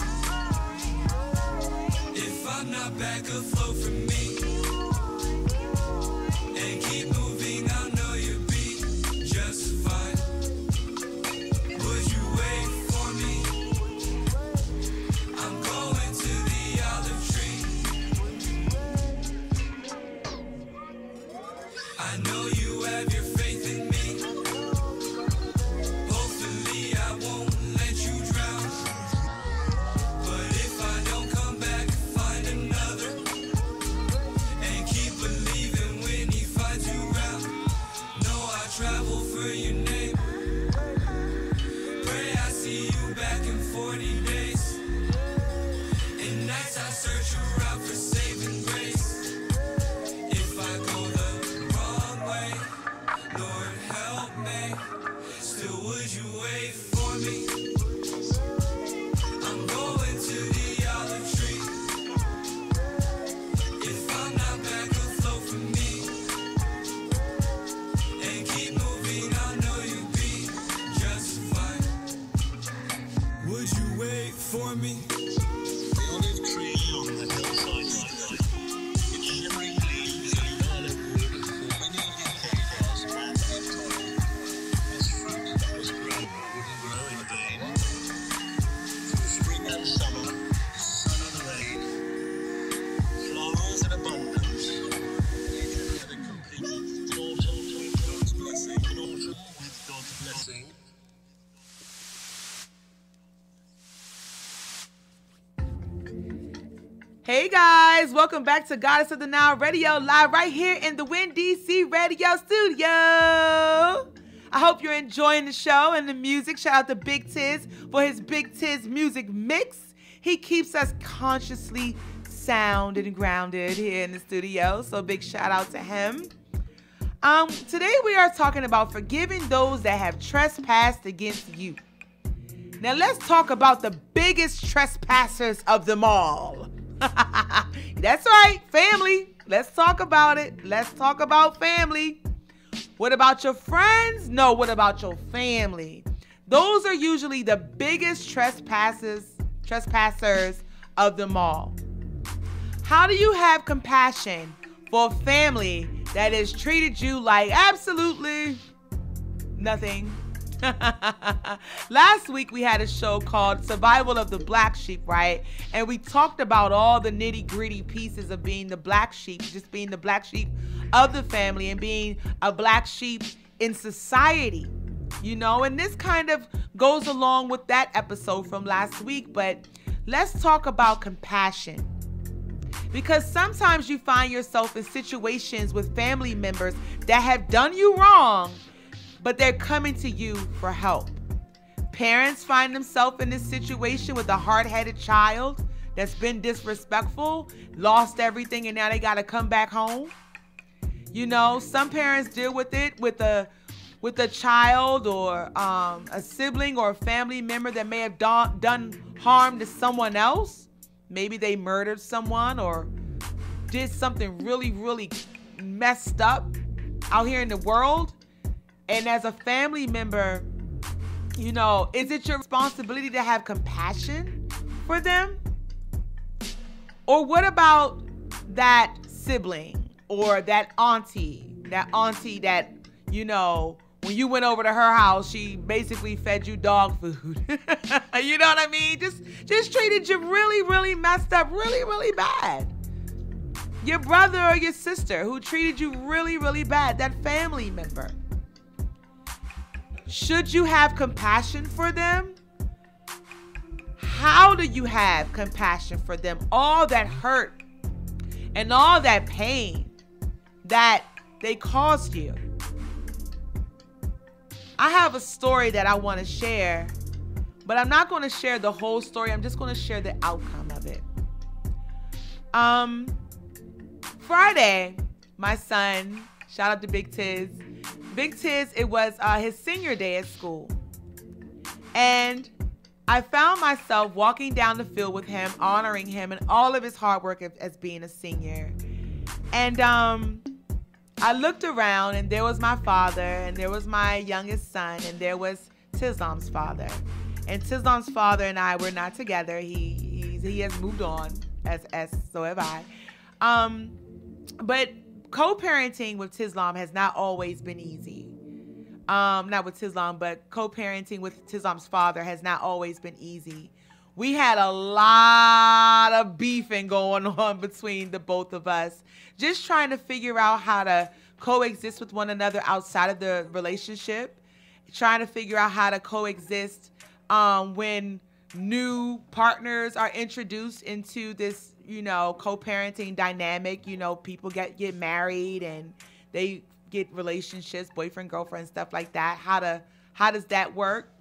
If I'm not back afloat from me, and keep moving, I know you'll be just fine. Would you wait for me? I'm going to the olive tree. I know you have your faith in me. Hopefully I won't let you drown. But if I don't come back, find another. And keep believing when he finds you round. Know I travel for your name. Pray I see you back in 40 days. In nights I search around for saving grace. If I go the wrong way, Lord help me. Still would you wait for me? I'm going to the olive tree. If I'm not back afloat from me, and keep moving, I know you'll be just fine. Would you wait for me? The olive tree on the hillside light, its shimmering leaves and violet wood for many decades ran in time. This fruit was grown but wouldn't grow in vain. Through spring and summer, sun and rain, flowers in abundance, nature never completed the autumn with God's blessing. In autumn with God's blessing. Hey guys, welcome back to Goddess of the Nile Radio, live right here in the WinDC Radio studio. I hope you're enjoying the show and the music. Shout out to Big Tiz for his Big Tiz music mix. He keeps us consciously sound and grounded here in the studio, so big shout out to him. Today we are talking about forgiving those that have trespassed against you. Now let's talk about the biggest trespassers of them all. That's right, family. Let's talk about it. Let's talk about family. What about your friends? No, what about your family? Those are usually the biggest trespassers of them all. How do you have compassion for a family that has treated you like absolutely nothing? Last week we had a show called Survival of the Black Sheep, right? And we talked about all the nitty-gritty pieces of being the black sheep, just being the black sheep of the family and being a black sheep in society, you know? And this kind of goes along with that episode from last week, but let's talk about compassion. Because sometimes you find yourself in situations with family members that have done you wrong, but they're coming to you for help. Parents find themselves in this situation with a hard-headed child that's been disrespectful, lost everything, and now they got to come back home. You know, some parents deal with it with a child or a sibling or a family member that may have done harm to someone else. Maybe they murdered someone or did something really, really messed up out here in the world. And as a family member, you know, is it your responsibility to have compassion for them? Or what about that sibling or that auntie that, you know, when you went over to her house, she basically fed you dog food. You know what I mean? Just treated you really, really messed up, really, really bad. Your brother or your sister who treated you really, really bad, that family member. Should you have compassion for them? How do you have compassion for them? All that hurt and all that pain that they caused you. I have a story that I want to share, but I'm not going to share the whole story. I'm just going to share the outcome of it. Friday, my son, shout out to Big Tiz. Big Tiz, it was his senior day at school. And I found myself walking down the field with him, honoring him and all of his hard work as being a senior. And I looked around and there was my father and there was my youngest son and there was Tizlam's father. And Tizlam's father and I were not together. He has moved on, as so have I. But co-parenting with Tizlam has not always been easy. Not with Tizlam, but co-parenting with Tizlam's father has not always been easy. We had a lot of beefing going on between the both of us, just trying to figure out how to coexist with one another outside of the relationship, trying to figure out how to coexist when new partners are introduced into this, you know, co-parenting dynamic. You know, people get married and they get relationships, boyfriend, girlfriend, stuff like that. How does that work?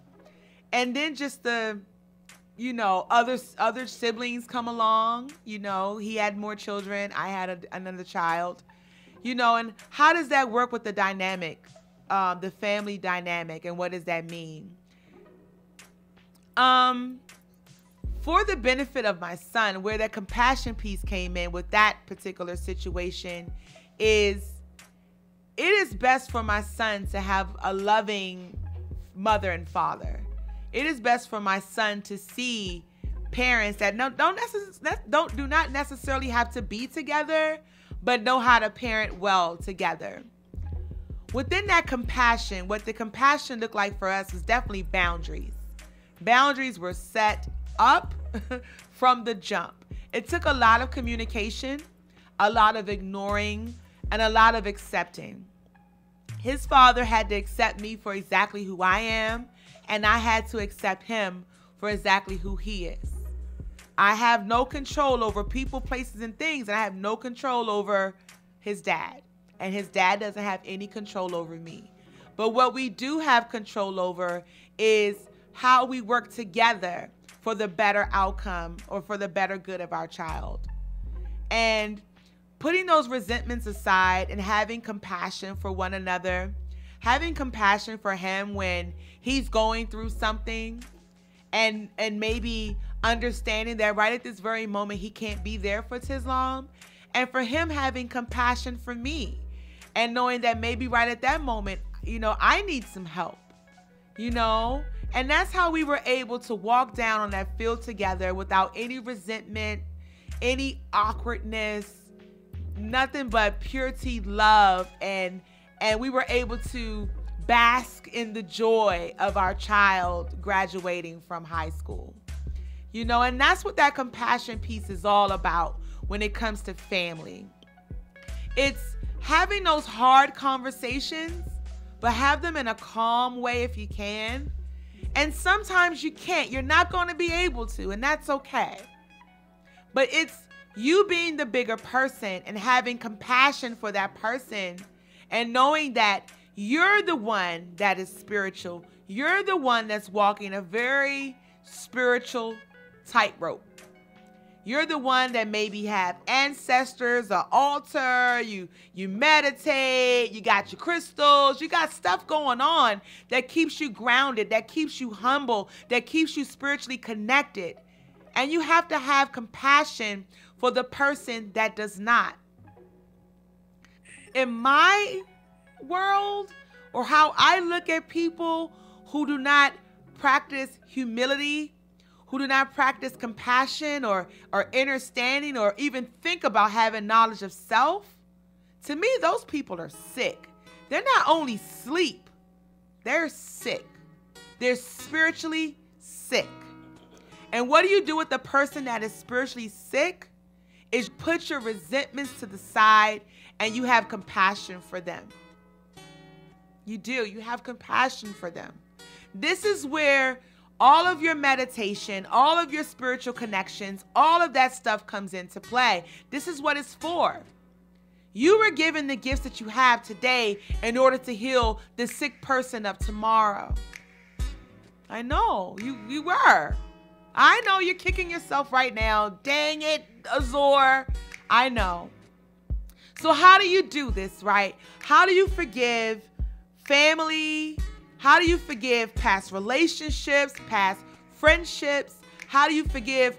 And then just the, you know, other siblings come along. You know, he had more children. I had another child. You know, and how does that work with the dynamic, the family dynamic, and what does that mean? For the benefit of my son, where that compassion piece came in with that particular situation is, it is best for my son to have a loving mother and father. It is best for my son to see parents that do not necessarily have to be together, but know how to parent well together. Within that compassion, what the compassion looked like for us was definitely boundaries. Boundaries were set up from the jump. It took a lot of communication, a lot of ignoring, and a lot of accepting. His father had to accept me for exactly who I am, and I had to accept him for exactly who he is. I have no control over people, places, and things, and I have no control over his dad. And his dad doesn't have any control over me. But what we do have control over is how we work together for the better outcome or for the better good of our child. And putting those resentments aside and having compassion for one another, having compassion for him when he's going through something, and maybe understanding that right at this very moment he can't be there for Tizlam, and for him having compassion for me and knowing that maybe right at that moment, you know, I need some help, you know. And that's how we were able to walk down on that field together without any resentment, any awkwardness, nothing but purity, love, and we were able to bask in the joy of our child graduating from high school. You know, and that's what that compassion piece is all about when it comes to family. It's having those hard conversations, but have them in a calm way if you can. And sometimes you can't. You're not going to be able to, and that's okay. But it's you being the bigger person and having compassion for that person and knowing that you're the one that is spiritual. You're the one that's walking a very spiritual tightrope. You're the one that maybe have ancestors, an altar, you meditate, you got your crystals, you got stuff going on that keeps you grounded, that keeps you humble, that keeps you spiritually connected. And you have to have compassion for the person that does not. In my world, or how I look at people who do not practice humility, who do not practice compassion or understanding or even think about having knowledge of self, to me, those people are sick. They're not only asleep, they're sick. They're spiritually sick. And what do you do with the person that is spiritually sick? Is put your resentments to the side and you have compassion for them. You do. You have compassion for them. This is where all of your meditation, all of your spiritual connections, all of that stuff comes into play. This is what it's for. You were given the gifts that you have today in order to heal the sick person of tomorrow. I know, you were. I know you're kicking yourself right now. Dang it, Azor. I know. So how do you do this, right? How do you forgive family? How do you forgive past relationships, past friendships? How do you forgive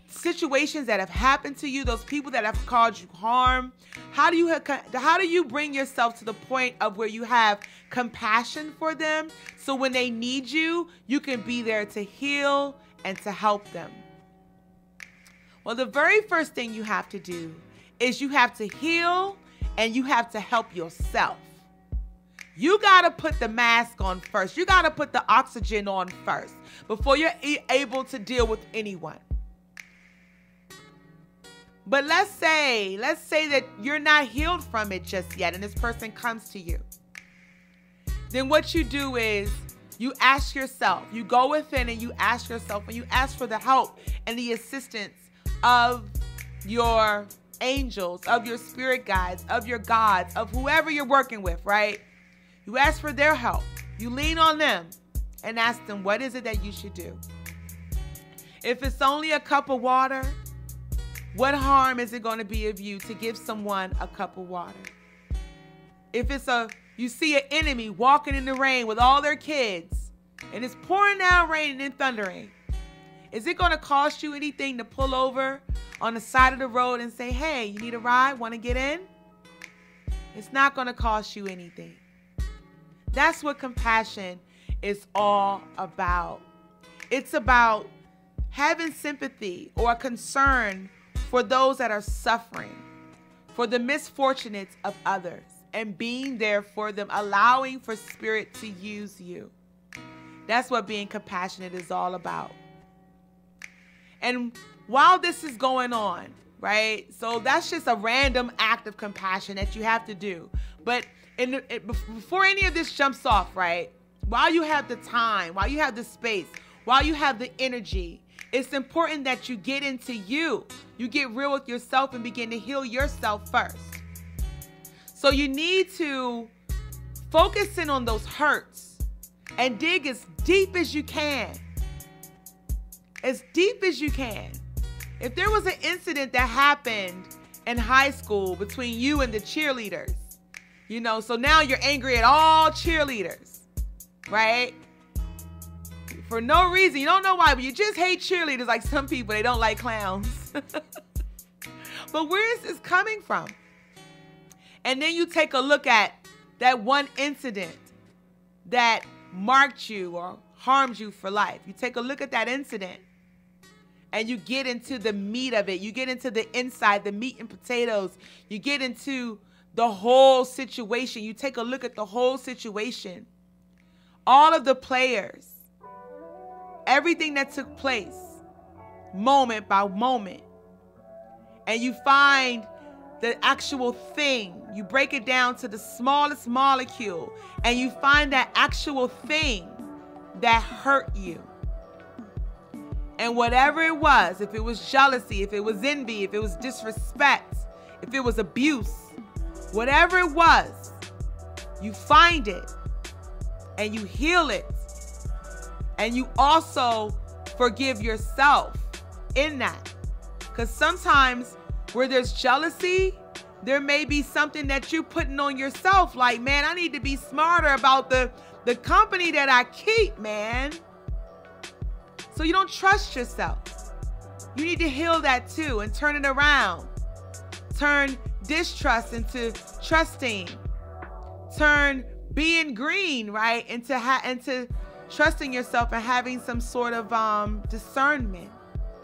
situations that have happened to you, those people that have caused you harm? How do you bring yourself to the point of where you have compassion for them so when they need you, you can be there to heal and to help them? Well, the very first thing you have to do is you have to heal and you have to help yourself. You got to put the mask on first. You got to put the oxygen on first before you're able to deal with anyone. But let's say that you're not healed from it just yet and this person comes to you. Then what you do is you ask yourself, you go within and you ask yourself, and you ask for the help and the assistance of your angels, of your spirit guides, of your gods, of whoever you're working with, right? You ask for their help. You lean on them and ask them, what is it that you should do? If it's only a cup of water, what harm is it going to be of you to give someone a cup of water? If you see an enemy walking in the rain with all their kids and it's pouring down rain and thundering, is it going to cost you anything to pull over on the side of the road and say, hey, you need a ride? Want to get in? It's not going to cost you anything. That's what compassion is all about. It's about having sympathy or concern for those that are suffering, for the misfortunates of others, and being there for them, allowing for spirit to use you. That's what being compassionate is all about. And while this is going on, right? So that's just a random act of compassion that you have to do. But before any of this jumps off, right? While you have the time, while you have the space, while you have the energy, it's important that you get into you. You get real with yourself and begin to heal yourself first. So you need to focus in on those hurts and dig as deep as you can. As deep as you can. If there was an incident that happened in high school between you and the cheerleaders, so now you're angry at all cheerleaders, right? For no reason. You don't know why, but you just hate cheerleaders like some people. They don't like clowns. But where is this coming from? And then you take a look at that one incident that marked you or harmed you for life. You take a look at that incident and you get into the meat of it. You get into the inside, the meat and potatoes. You get into the whole situation. You take a look at the whole situation. All of the players. Everything that took place. Moment by moment. And you find the actual thing. You break it down to the smallest molecule. And you find that actual thing that hurt you. And whatever it was, if it was jealousy, if it was envy, if it was disrespect, if it was abuse, whatever it was, you find it and you heal it. And you also forgive yourself in that. Because sometimes where there's jealousy, there may be something that you're putting on yourself. Like, man, I need to be smarter about the company that I keep, man. So you don't trust yourself. You need to heal that too and turn it around. Turn distrust into trusting. Turn being green, right, into trusting yourself and having some sort of discernment,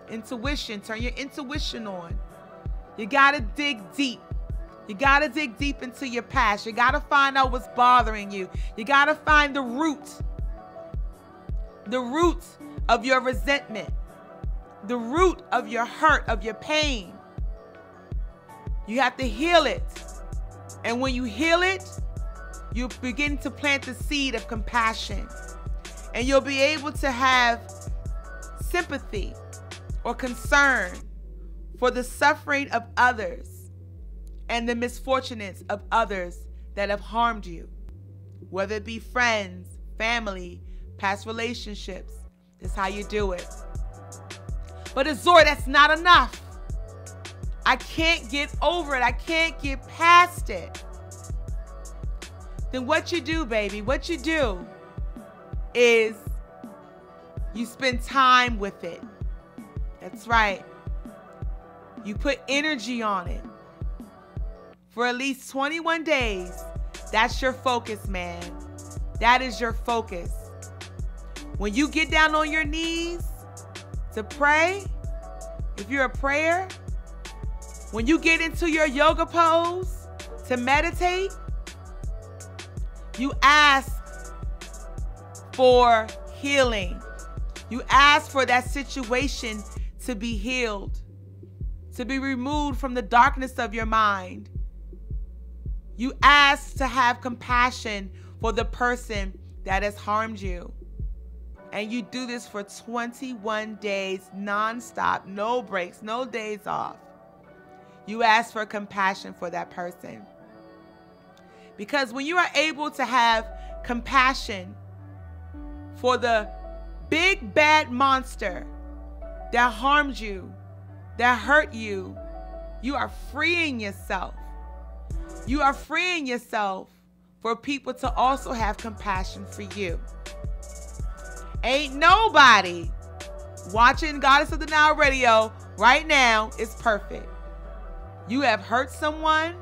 intuition. Turn your intuition on. You gotta dig deep. You gotta dig deep into your past. You gotta find out what's bothering you. You gotta find the root of your resentment, the root of your hurt, of your pain. You have to heal it. And when you heal it, you begin to plant the seed of compassion. And you'll be able to have sympathy or concern for the suffering of others and the misfortunes of others that have harmed you, whether it be friends, family, past relationships. That's how you do it. But Azor, that's not enough. I can't get over it. I can't get past it. Then what you do, baby, what you do is you spend time with it. That's right. You put energy on it for at least 21 days. That's your focus, man. That is your focus. When you get down on your knees to pray, if you're a prayer, when you get into your yoga pose to meditate, you ask for healing. You ask for that situation to be healed, to be removed from the darkness of your mind. You ask to have compassion for the person that has harmed you. And you do this for 21 days, nonstop, no breaks, no days off. You ask for compassion for that person. Because when you are able to have compassion for the big bad monster that harmed you, that hurt you, you are freeing yourself. You are freeing yourself for people to also have compassion for you. Ain't nobody watching Goddess of the Nile Radio right now is perfect. You have hurt someone.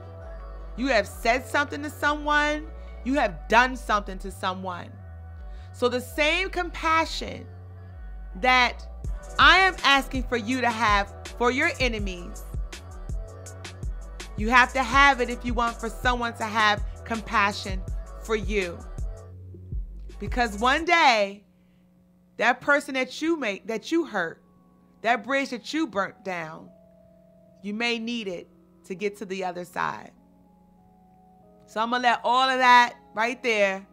You have said something to someone. You have done something to someone. So the same compassion that I am asking for you to have for your enemies, you have to have it if you want for someone to have compassion for you. Because one day, that person that you hurt, that bridge that you burnt down, you may need it to get to the other side. So I'm going to let all of that right there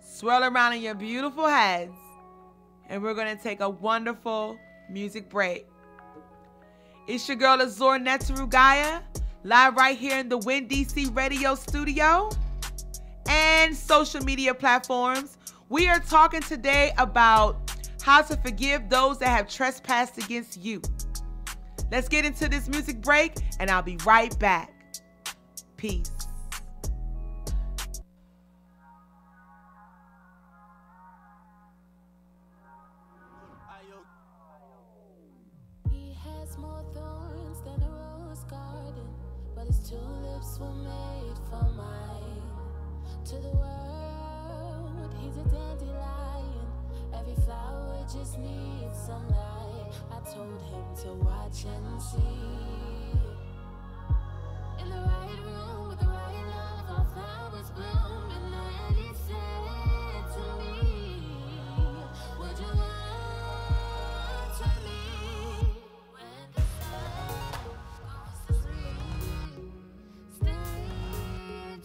swirl around in your beautiful heads. And we're going to take a wonderful music break. It's your girl Azor Netarugaya, live right here in the Win DC Radio studio and social media platforms. We are talking today about how to forgive those that have trespassed against you. Let's get into this music break and I'll be right back. Peace. He has more thorns than a rose garden, but his tulips were made for mine. To the world, he's a dandelion. Every flower just needs sunlight. I told him to watch and see. In the right room with the right love, all flowers bloom. And then he said to me, would you want to me? When the sun goes to sleep, stay,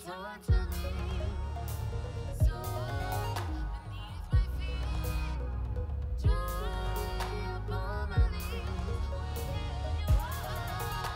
talk to me. So beneath my feet, dry upon my knees. Where you are.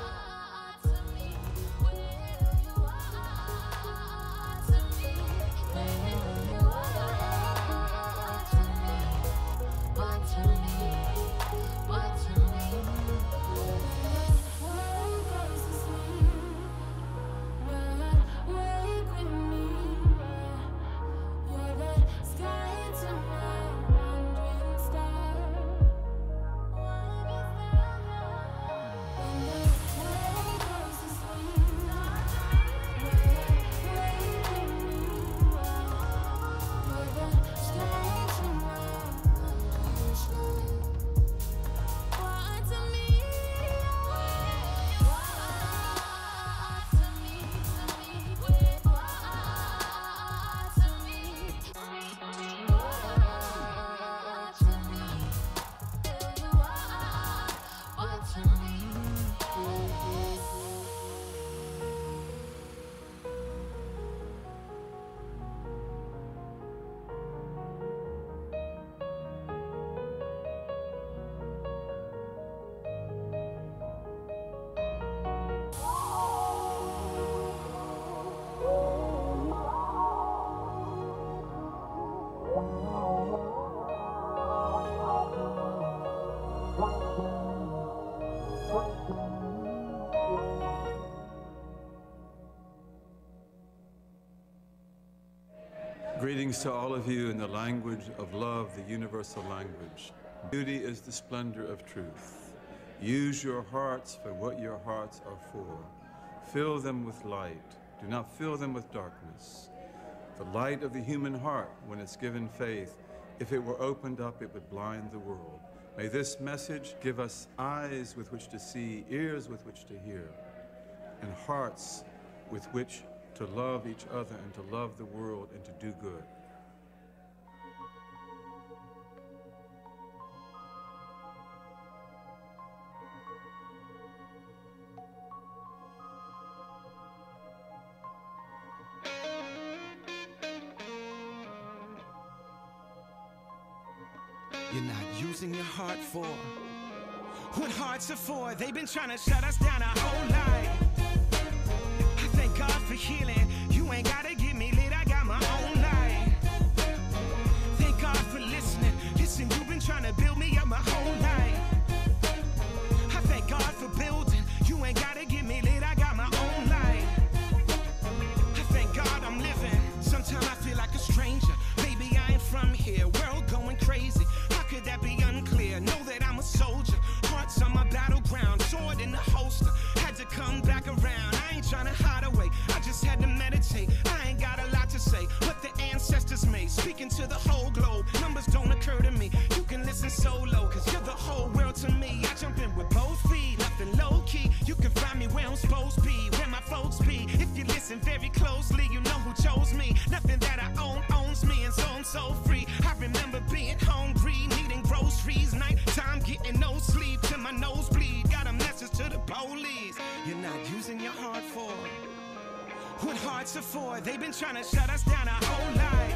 Greetings to all of you in the language of love, the universal language. Beauty is the splendor of truth. Use your hearts for what your hearts are for. Fill them with light. Do not fill them with darkness. The light of the human heart, when it's given faith, if it were opened up, it would blind the world. May this message give us eyes with which to see, ears with which to hear, and hearts with which to love each other and to love the world and to do good. You're not using your heart for what hearts are for. They've been trying to shut us down our whole life. I thank God for healing. You ain't gotta get me lit, I got my own life. Thank God for listening. Listen, you've been trying to build me up my whole life. I thank God for building. You ain't gotta get me lit, I got my own life. I thank God I'm living. Sometimes I feel like a stranger. Baby, I ain't from here. World going crazy. How could that be unclear? Know that I'm a soldier. Hearts on my battleground. Sword in the holster. Had to come back around. I ain't trying to hide away. I just had to meditate. I ain't got a lot to say. What the ancestors made. Speaking to the whole globe. Numbers don't occur to me. You can listen solo. Cause you're the whole world to me. I jump in with both feet. Nothing low key. You can find me where I'm supposed to be. Where my folks be. If you listen very closely, you know who chose me. Nothing that I own owns me. And so I'm so free. I remember being hungry. Needing groceries. Nighttime getting no sleep. Till my nose bleed. Got a message to the police. You're not using your heart for what hearts are for. They've been trying to shut us down our whole life.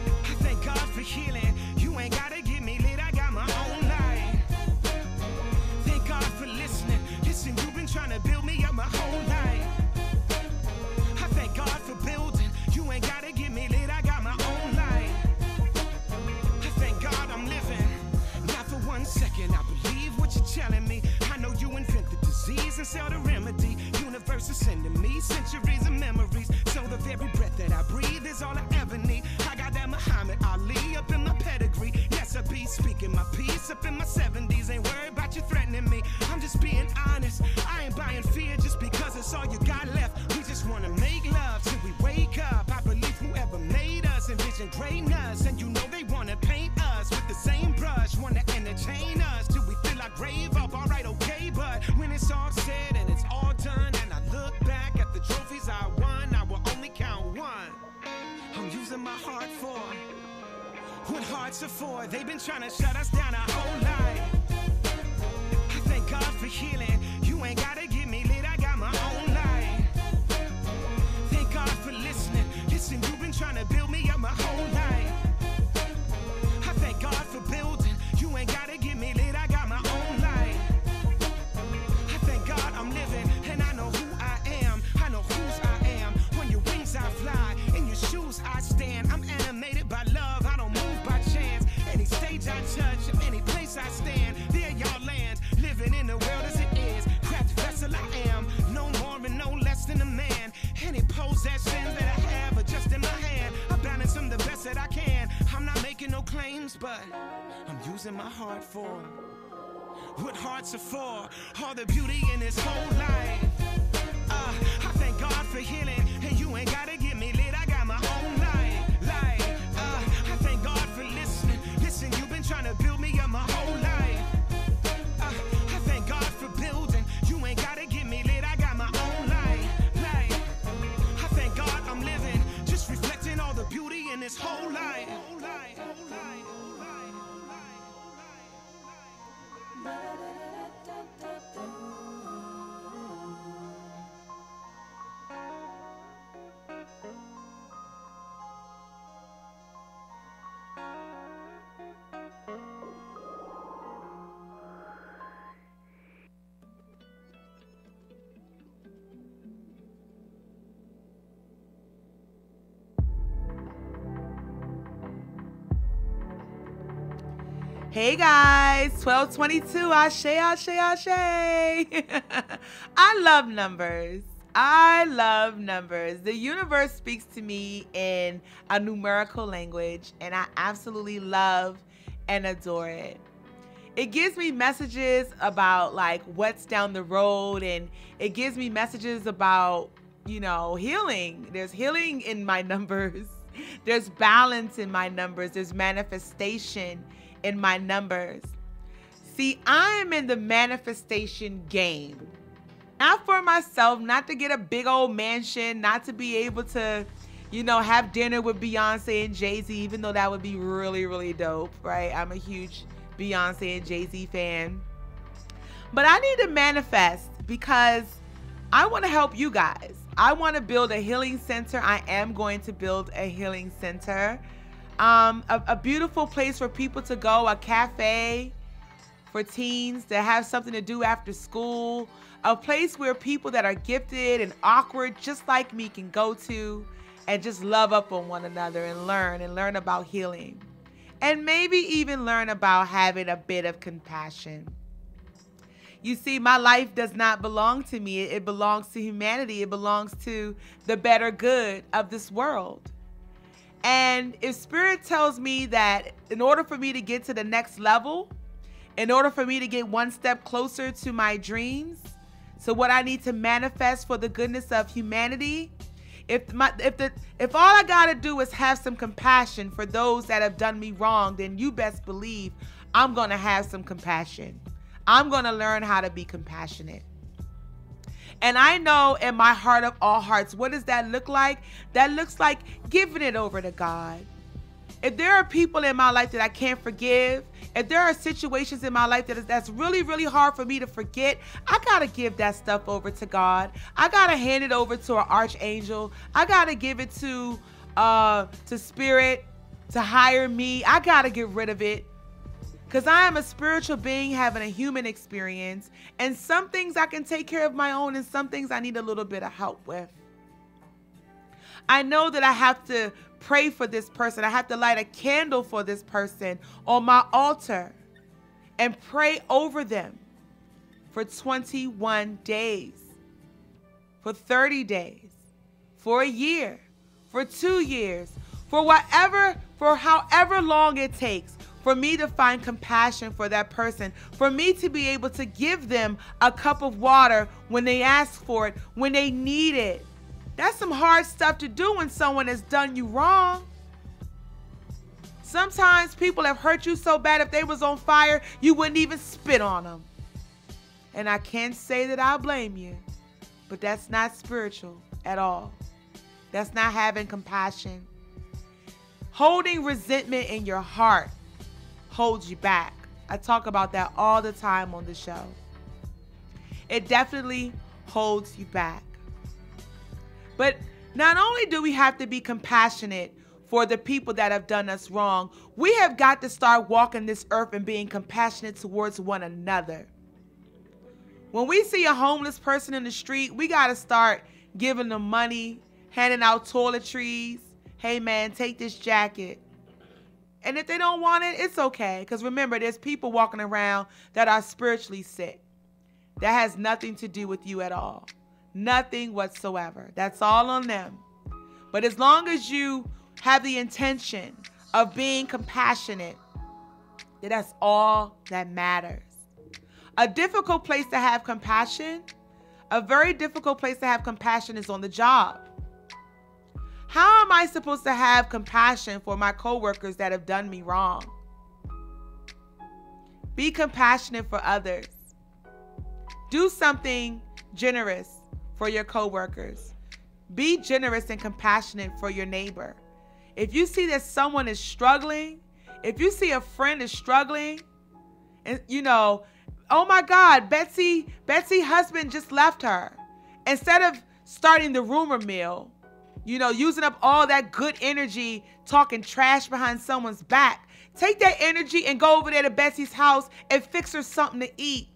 I thank God for healing. You ain't gotta get me lit, I got my own life. Thank God for listening. Listen, you've been trying to build me up my whole life. I thank God for building. You ain't gotta get me lit, I got my own life. I thank God I'm living. Not for 1 second, I believe what you're telling me. I know you invent the disease and sell the remedy. Universe is sending me centuries of memories. So the very breath that I breathe is all I ever need. I got that Muhammad Ali up in my pedigree. Yes, I be speaking my piece up in my 70s. Ain't worried about you threatening me. I'm just being honest. I ain't buying fear just because it's all you got left. We just wanna make love till we wake up. I believe whoever made us envisioned greatness. And you know they wanna paint us with the same brush. Wanna entertain us till we feel like grave up. Alright, okay, but when it's all said and it's all done, and I look back at the trophies I won, I will only count one. I'm using my heart for what hearts are for. They've been trying to shut us down our whole life. I thank God for healing. You ain't gotta get me lit, I got my own life. Thank God for listening. Listen, you've been trying to build me up my whole life. I thank God for building. You ain't gotta get me lit, I got my own life. I thank God I'm living, and I know who I am. I know whose I am. On your wings I fly, in your shoes I stand. I'm animated by love, I don't move by chance. Any stage I touch, any place I stand, there y'all land. Living in the world as it is, craft vessel I am. No more and no less than a man. Any possessions that I have are just in my hand. I balance them the best that I can. I'm not making no claims, but I'm using my heart for what hearts are for. All the beauty in this whole life. I thank God for healing. And you ain't gotta get me lit, I got my own life. I thank God for listening. Listen, you've been trying to build me up my whole life. I thank God for building. You ain't gotta get me lit, I got my own life. I thank God I'm living. Just reflecting all the beauty in this whole life. Hey guys, 1222, ashe, ashe, ashe. I love numbers. I love numbers. The universe speaks to me in a numerical language, and I absolutely love and adore it. It gives me messages about like what's down the road, and it gives me messages about, you know, healing. There's healing in my numbers. There's balance in my numbers. There's manifestation in my numbers. See, I am in the manifestation game. Not for myself, not to get a big old mansion, not to be able to, you know, have dinner with Beyonce and Jay-Z, even though that would be really, really dope, right? I'm a huge Beyonce and Jay-Z fan. But I need to manifest because I want to help you guys. I want to build a healing center. I am going to build a healing center. A beautiful place for people to go, a cafe for teens to have something to do after school, a place where people that are gifted and awkward just like me can go to and just love up on one another and learn about healing. And maybe even learn about having a bit of compassion. You see, my life does not belong to me. It belongs to humanity. It belongs to the better good of this world. And if Spirit tells me that in order for me to get to the next level, in order for me to get one step closer to my dreams, so what I need to manifest for the goodness of humanity, if all I gotta do is have some compassion for those that have done me wrong, then you best believe I'm gonna have some compassion. I'm gonna learn how to be compassionate. And I know in my heart of all hearts, what does that look like? That looks like giving it over to God. If there are people in my life that I can't forgive, if there are situations in my life that's really, really hard for me to forget, I gotta give that stuff over to God. I gotta hand it over to an archangel. I gotta give it to Spirit to hire me. I gotta get rid of it. Because I am a spiritual being having a human experience. And some things I can take care of my own, and some things I need a little bit of help with. I know that I have to pray for this person. I have to light a candle for this person on my altar and pray over them for 21 days, for 30 days, for a year, for 2 years, for however long it takes for me to find compassion for that person, for me to be able to give them a cup of water when they ask for it, when they need it. That's some hard stuff to do when someone has done you wrong. Sometimes people have hurt you so bad, if they was on fire, you wouldn't even spit on them. And I can't say that I blame you, but that's not spiritual at all. That's not having compassion. Holding resentment in your heart holds you back. I talk about that all the time on the show. It definitely holds you back. But not only do we have to be compassionate for the people that have done us wrong, we have got to start walking this earth and being compassionate towards one another. When we see a homeless person in the street, we got to start giving them money, handing out toiletries. Hey man, take this jacket. And if they don't want it, it's okay. Because remember, there's people walking around that are spiritually sick. That has nothing to do with you at all. Nothing whatsoever. That's all on them. But as long as you have the intention of being compassionate, that's all that matters. A difficult place to have compassion, a very difficult place to have compassion is on the job. How am I supposed to have compassion for my coworkers that have done me wrong? Be compassionate for others. Do something generous for your coworkers. Be generous and compassionate for your neighbor. If you see that someone is struggling, if you see a friend is struggling, and you know, oh my God, Betsy's husband just left her. Instead of starting the rumor mill, you know, using up all that good energy, talking trash behind someone's back, take that energy and go over there to Betsy's house and fix her something to eat.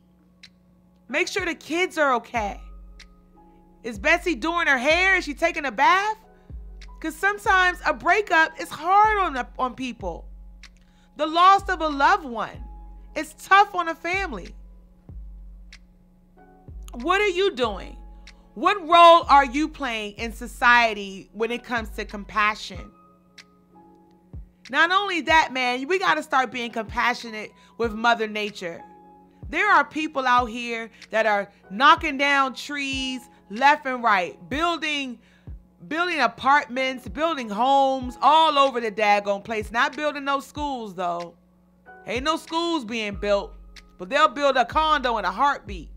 Make sure the kids are okay. Is Betsy doing her hair? Is she taking a bath? Because sometimes a breakup is hard on people. The loss of a loved one is tough on a family. What are you doing? What role are you playing in society when it comes to compassion? Not only that, man, we got to start being compassionate with Mother Nature. There are people out here that are knocking down trees left and right, building apartments, building homes all over the daggone place. Not building no schools, though. Ain't no schools being built, but they'll build a condo in a heartbeat.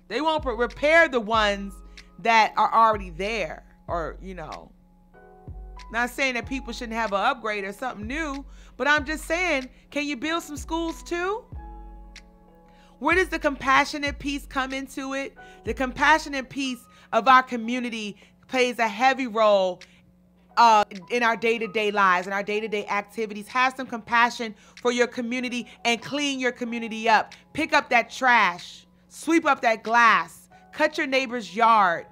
They won't repair the ones that are already there, or, you know. Not saying that people shouldn't have an upgrade or something new, but I'm just saying, can you build some schools too? Where does the compassionate piece come into it? The compassionate piece of our community plays a heavy role in our day-to-day lives, in our day-to-day activities. Have some compassion for your community and clean your community up. Pick up that trash. Sweep up that glass. Cut your neighbor's yard.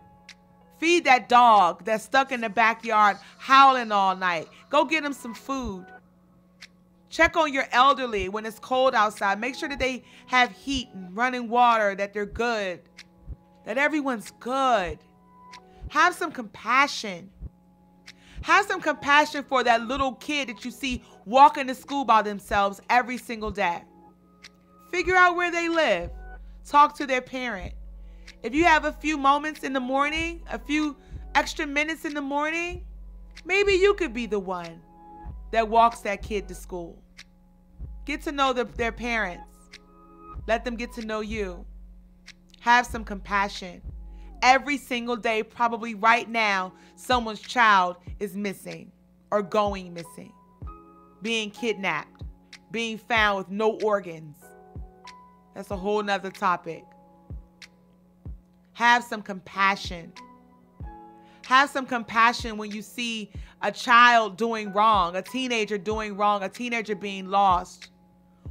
Feed that dog that's stuck in the backyard howling all night. Go get him some food. Check on your elderly when it's cold outside. Make sure that they have heat and running water, that they're good, that everyone's good. Have some compassion. Have some compassion for that little kid that you see walking to school by themselves every single day. Figure out where they live. Talk to their parent. If you have a few moments in the morning, a few extra minutes in the morning, maybe you could be the one that walks that kid to school. Get to know their parents. Let them get to know you. Have some compassion. Every single day, probably right now, someone's child is missing or going missing, being kidnapped, being found with no organs. That's a whole nother topic. Have some compassion. Have some compassion when you see a child doing wrong, a teenager doing wrong, a teenager being lost.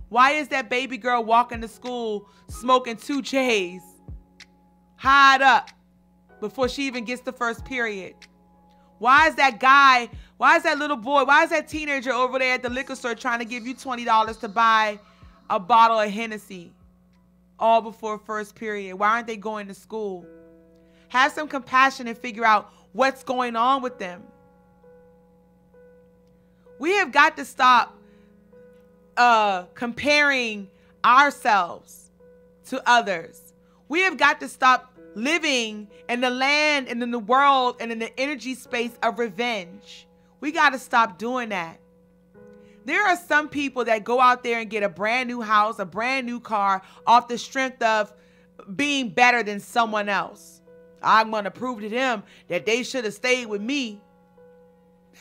Why is that baby girl walking to school smoking 2 J's, high up, before she even gets the first period? Why is that guy, why is that little boy, why is that teenager over there at the liquor store trying to give you $20 to buy a bottle of Hennessy all before first period? Why aren't they going to school? Have some compassion and figure out what's going on with them. We have got to stop comparing ourselves to others. We have got to stop living in the land and in the world and in the energy space of revenge. We got to stop doing that. There are some people that go out there and get a brand new house, a brand new car off the strength of being better than someone else. I'm going to prove to them that they should have stayed with me.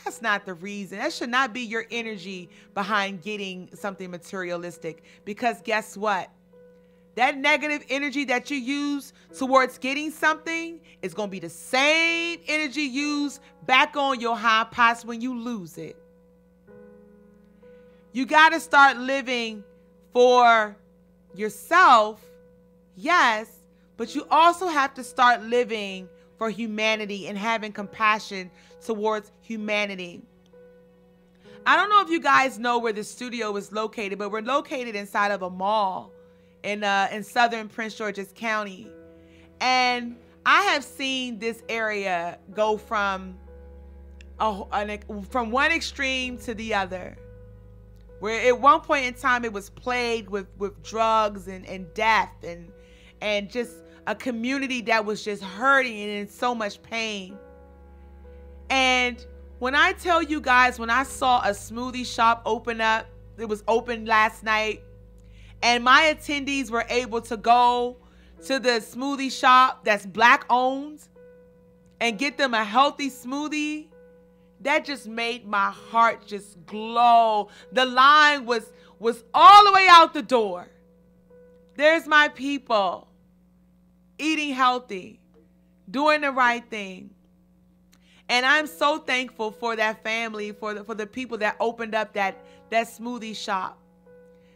That's not the reason. That should not be your energy behind getting something materialistic. Because guess what? That negative energy that you use towards getting something is going to be the same energy used back on your high pots when you lose it. You got to start living for yourself, yes, but you also have to start living for humanity and having compassion towards humanity. I don't know if you guys know where the studio is located, but we're located inside of a mall in southern Prince George's County. And I have seen this area go from one extreme to the other. Where at one point in time it was plagued with drugs and death and just a community that was just hurting and in so much pain. And when I tell you guys, when I saw a smoothie shop open up, it was open last night, and my attendees were able to go to the smoothie shop that's Black owned and get them a healthy smoothie, that just made my heart just glow. The line was all the way out the door. There's my people eating healthy, doing the right thing. And I'm so thankful for that family, for the people that opened up that smoothie shop,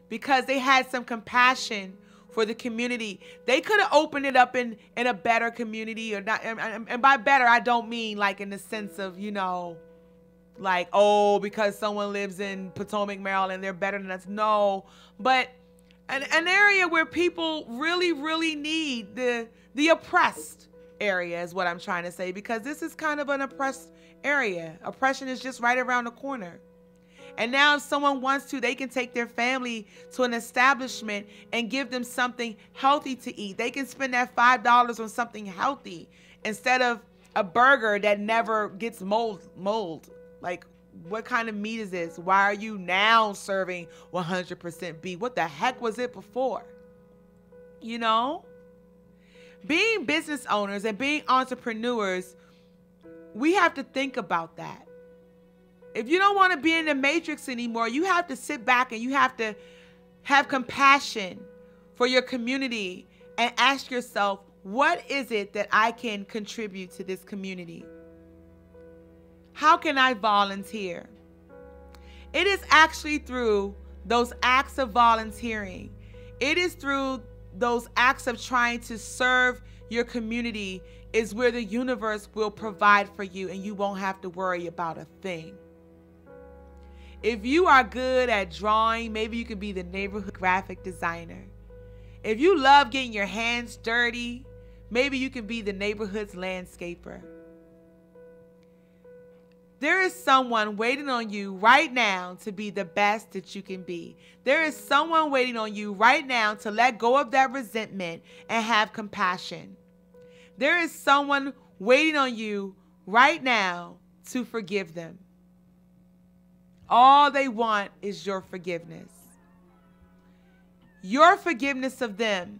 because they had some compassion for the community. They could have opened it up in a better community, or not. And by better, I don't mean like in the sense of, you know, like, oh, because someone lives in Potomac, Maryland, they're better than us. No, but an area where people really, really need the oppressed area is what I'm trying to say, because this is kind of an oppressed area. Oppression is just right around the corner. And now if someone wants to, they can take their family to an establishment and give them something healthy to eat. They can spend that $5 on something healthy instead of a burger that never gets mold. Like, what kind of meat is this? Why are you now serving 100% beef? What the heck was it before? You know? Being business owners and being entrepreneurs, we have to think about that. If you don't want to be in the matrix anymore, you have to sit back and you have to have compassion for your community and ask yourself, what is it that I can contribute to this community? How can I volunteer? It is actually through those acts of volunteering. It is through those acts of trying to serve your community is where the universe will provide for you and you won't have to worry about a thing. If you are good at drawing, maybe you can be the neighborhood graphic designer. If you love getting your hands dirty, maybe you can be the neighborhood's landscaper. There is someone waiting on you right now to be the best that you can be. There is someone waiting on you right now to let go of that resentment and have compassion. There is someone waiting on you right now to forgive them. All they want is your forgiveness. Your forgiveness of them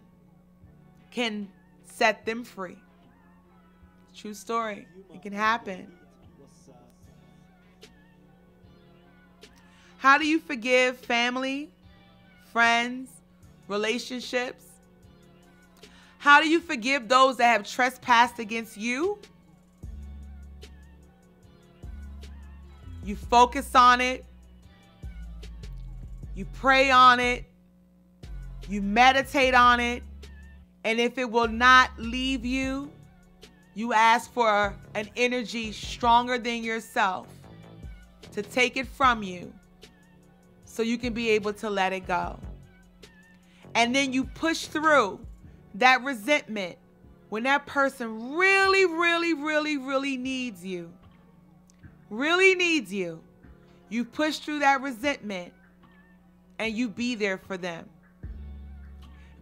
can set them free. True story. It can happen. How do you forgive family, friends, relationships? How do you forgive those that have trespassed against you? You focus on it. You pray on it. You meditate on it. And if it will not leave you, you ask for an energy stronger than yourself to take it from you so you can be able to let it go. And then you push through that resentment when that person really, really, really, really needs you. Really needs you. You push through that resentment and you be there for them.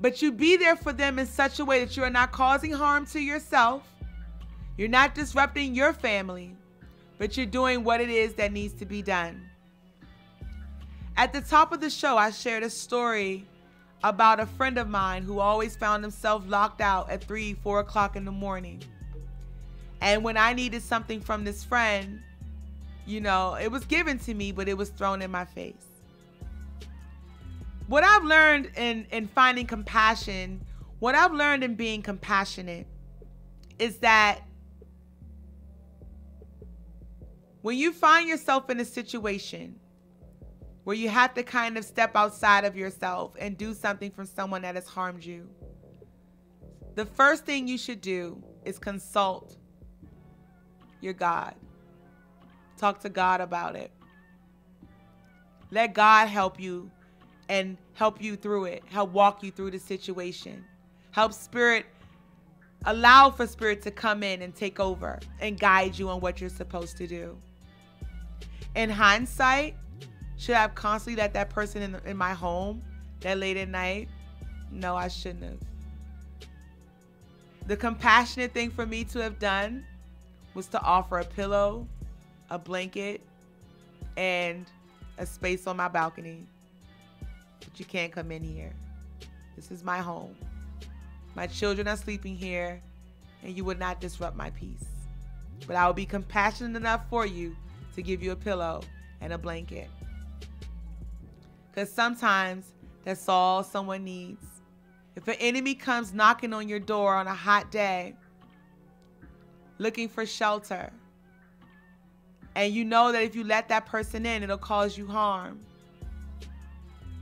But you be there for them in such a way that you are not causing harm to yourself. You're not disrupting your family, but you're doing what it is that needs to be done. At the top of the show, I shared a story about a friend of mine who always found himself locked out at 3, 4 o'clock in the morning. And when I needed something from this friend, you know, it was given to me, but it was thrown in my face. What I've learned in finding compassion, what I've learned in being compassionate is that when you find yourself in a situation where you have to kind of step outside of yourself and do something for someone that has harmed you, the first thing you should do is consult your God. Talk to God about it. Let God help you and help you through it. Help walk you through the situation. Help Spirit, allow for Spirit to come in and take over and guide you on what you're supposed to do. In hindsight, should I have constantly let that person in my home that late at night? No, I shouldn't have. The compassionate thing for me to have done was to offer a pillow, a blanket, and a space on my balcony. But you can't come in here. This is my home. My children are sleeping here, and you would not disrupt my peace. But I will be compassionate enough for you to give you a pillow and a blanket. Because sometimes that's all someone needs. If an enemy comes knocking on your door on a hot day, looking for shelter, and you know that if you let that person in, it'll cause you harm,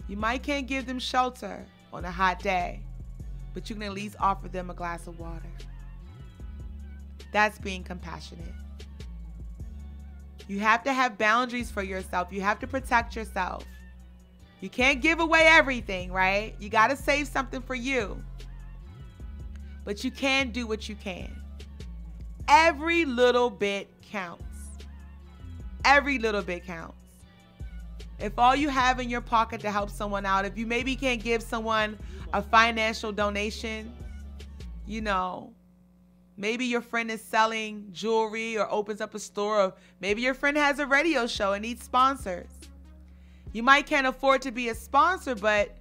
you might can't give them shelter on a hot day, but you can at least offer them a glass of water. That's being compassionate. You have to have boundaries for yourself. You have to protect yourself. You can't give away everything, right? You got to save something for you. But you can do what you can. every little bit counts. Every little bit counts. If all you have in your pocket to help someone out, if you maybe can't give someone a financial donation, you know, maybe your friend is selling jewelry or opens up a store, or maybe your friend has a radio show and needs sponsors. You might can't afford to be a sponsor, but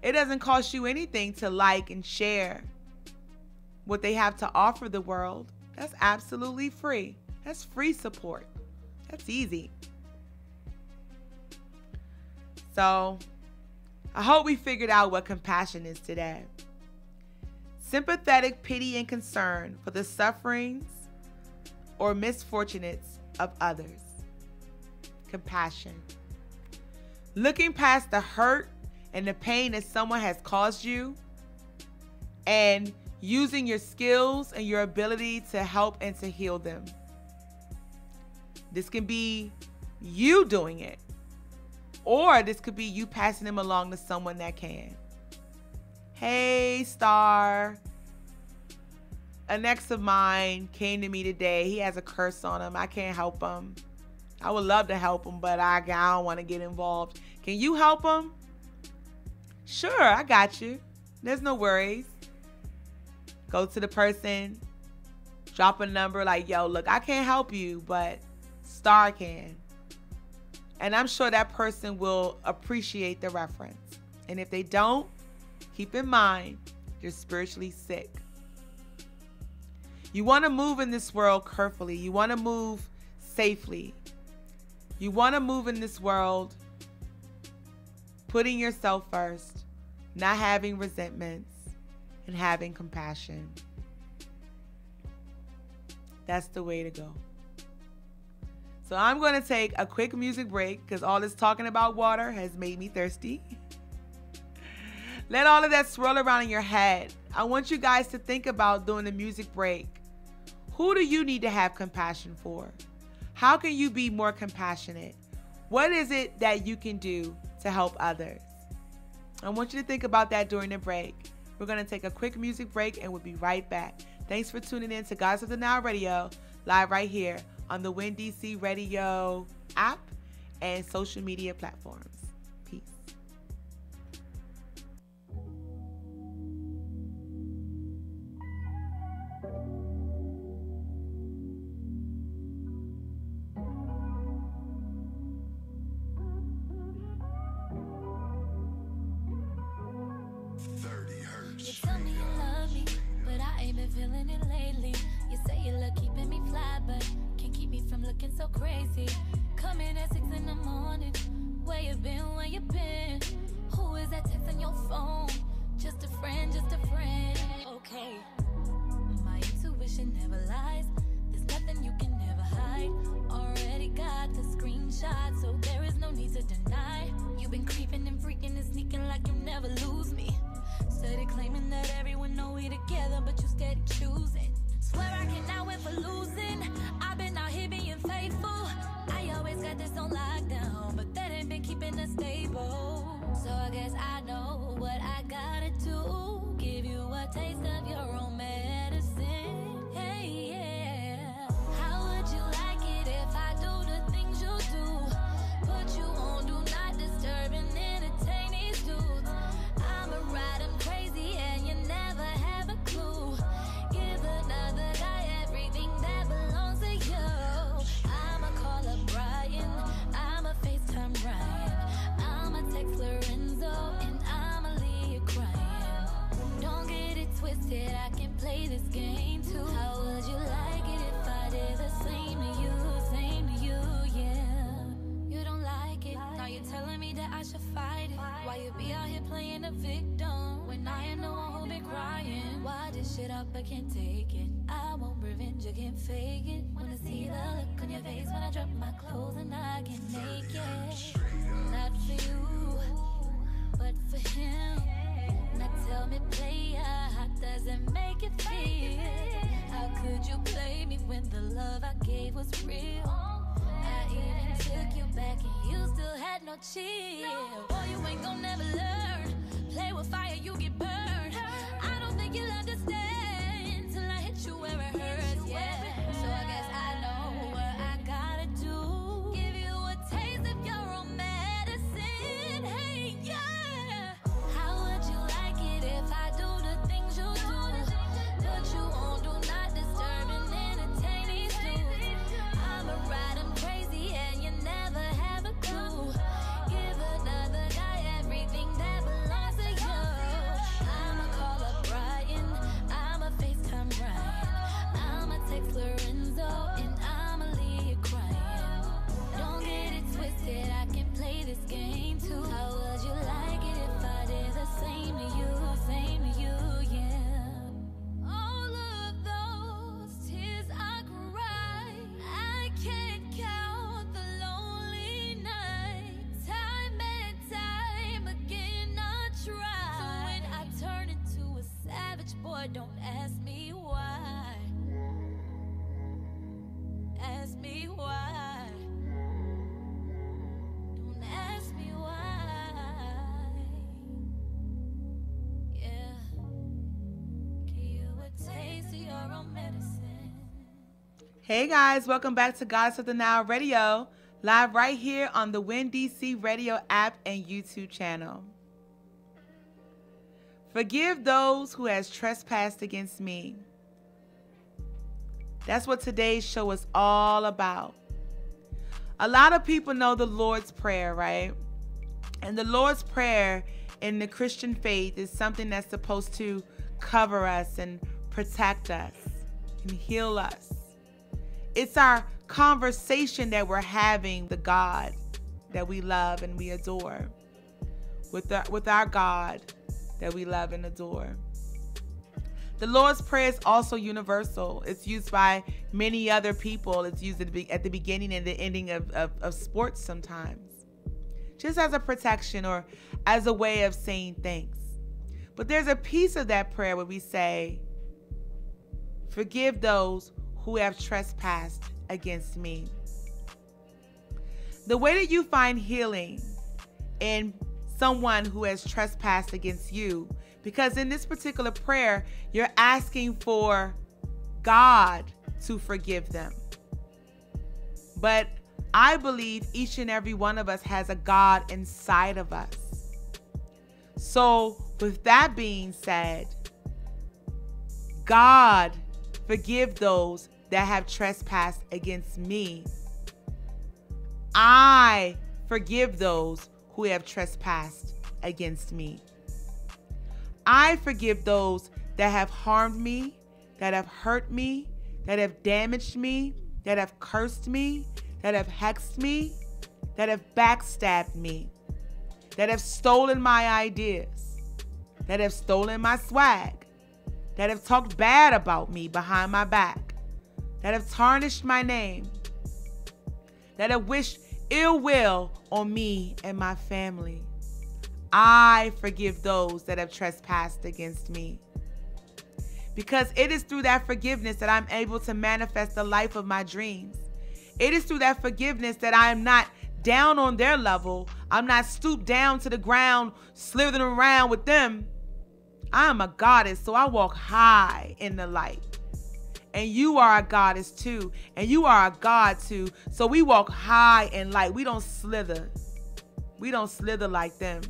it doesn't cost you anything to like and share what they have to offer the world. That's absolutely free. That's free support. That's easy. So, I hope we figured out what compassion is today. Sympathetic pity and concern for the sufferings or misfortunates of others. Compassion. Looking past the hurt and the pain that someone has caused you and using your skills and your ability to help and to heal them. This can be you doing it, or this could be you passing them along to someone that can. Hey, Star. An ex of mine came to me today. He has a curse on him. I can't help him. I would love to help him, but I don't want to get involved. Can you help him? Sure, I got you. There's no worries. Go to the person, drop a number like, yo, look, I can't help you, but Star can. And I'm sure that person will appreciate the reference. And if they don't, keep in mind, you're spiritually sick. You want to move in this world carefully. You want to move safely. You want to move in this world putting yourself first, not having resentments, and having compassion. That's the way to go. So I'm going to take a quick music break because all this talking about water has made me thirsty. Let all of that swirl around in your head. I want you guys to think about during the music break. Who do you need to have compassion for? How can you be more compassionate? What is it that you can do to help others? I want you to think about that during the break. We're going to take a quick music break and we'll be right back. Thanks for tuning in to Goddess of the Nile Radio, live right here on the Win DC Radio app and social media platforms. Peace. You tell me you love me, but I ain't been feeling it lately. You say you love keeping me fly, but can't keep me from looking so crazy. Coming at 6 in the morning. Where you been, where you been? Who is that texting your phone? Just a friend, just a friend. Okay, my intuition never lies. There's nothing you can never hide. Already got the screenshot, so there is no need to deny. You've been creeping and freaking and sneaking like you never lose me. Steady claiming that everyone know we together, but you steady choosing. Swear I cannot wait for losing. I've been out here being faithful. I always got this on lockdown, but that ain't been keeping us stable. So I guess I know what I gotta do. Give you a taste of your own medicine. Hey, yeah. How would you like it if I do the things you do? Put you on do not disturb and entertain these dudes. I'ma ride them crazy and you never have a clue. Give another guy everything that belongs to you. I'ma call up Brian, I'ma FaceTime Ryan, I'ma text Lorenzo, and I'ma leave you crying. Don't get it twisted, I can play this game too. How would you like it if I did the same to you, yeah? You don't like it, now you're telling me that I should fight it. Why you be out here playing the victim when I am the one who been crying? Why this shit up, I can't take it. I want revenge, I can't fake it. Wanna see the look on your face when I drop my clothes and I get naked. Not for you, but for him. Now tell me, player, how does it make you feel? How could you play me when the love I gave was real? I even took you back and you still had no chill. Boy, you ain't gon' never learn. Play with fire, you get burned. I don't think you'll understand till I hit you where it hurts, yeah. Lord, don't ask me why. Ask me why. Don't ask me why. Yeah. Give you a taste of your own medicine. Hey guys, welcome back to Goddess of the Nile Radio, live right here on the Win DC Radio app and YouTube channel. Forgive those who has trespassed against me. That's what today's show is all about. A lot of people know the Lord's Prayer, right? And the Lord's Prayer in the Christian faith is something that's supposed to cover us and protect us and heal us. It's our conversation that we're having with the God that we love and we adore, with our God that we love and adore. The Lord's Prayer is also universal. It's used by many other people. It's used at the beginning and the ending of sports sometimes, just as a protection or as a way of saying thanks. But there's a piece of that prayer where we say, forgive those who have trespassed against me. The way that you find healing in someone who has trespassed against you, because in this particular prayer, you're asking for God to forgive them. But I believe each and every one of us has a God inside of us. So with that being said, God, forgive those that have trespassed against me. I forgive those who have trespassed against me. I forgive those that have harmed me, that have hurt me, that have damaged me, that have cursed me, that have hexed me, that have backstabbed me, that have stolen my ideas, that have stolen my swag, that have talked bad about me behind my back, that have tarnished my name, that have wished ill will on me and my family. I forgive those that have trespassed against me. Because it is through that forgiveness that I'm able to manifest the life of my dreams. It is through that forgiveness that I am not down on their level. I'm not stooped down to the ground, slithering around with them. I am a goddess, so I walk high in the light. And you are a goddess too. And you are a god too. So we walk high in light. We don't slither. We don't slither like them.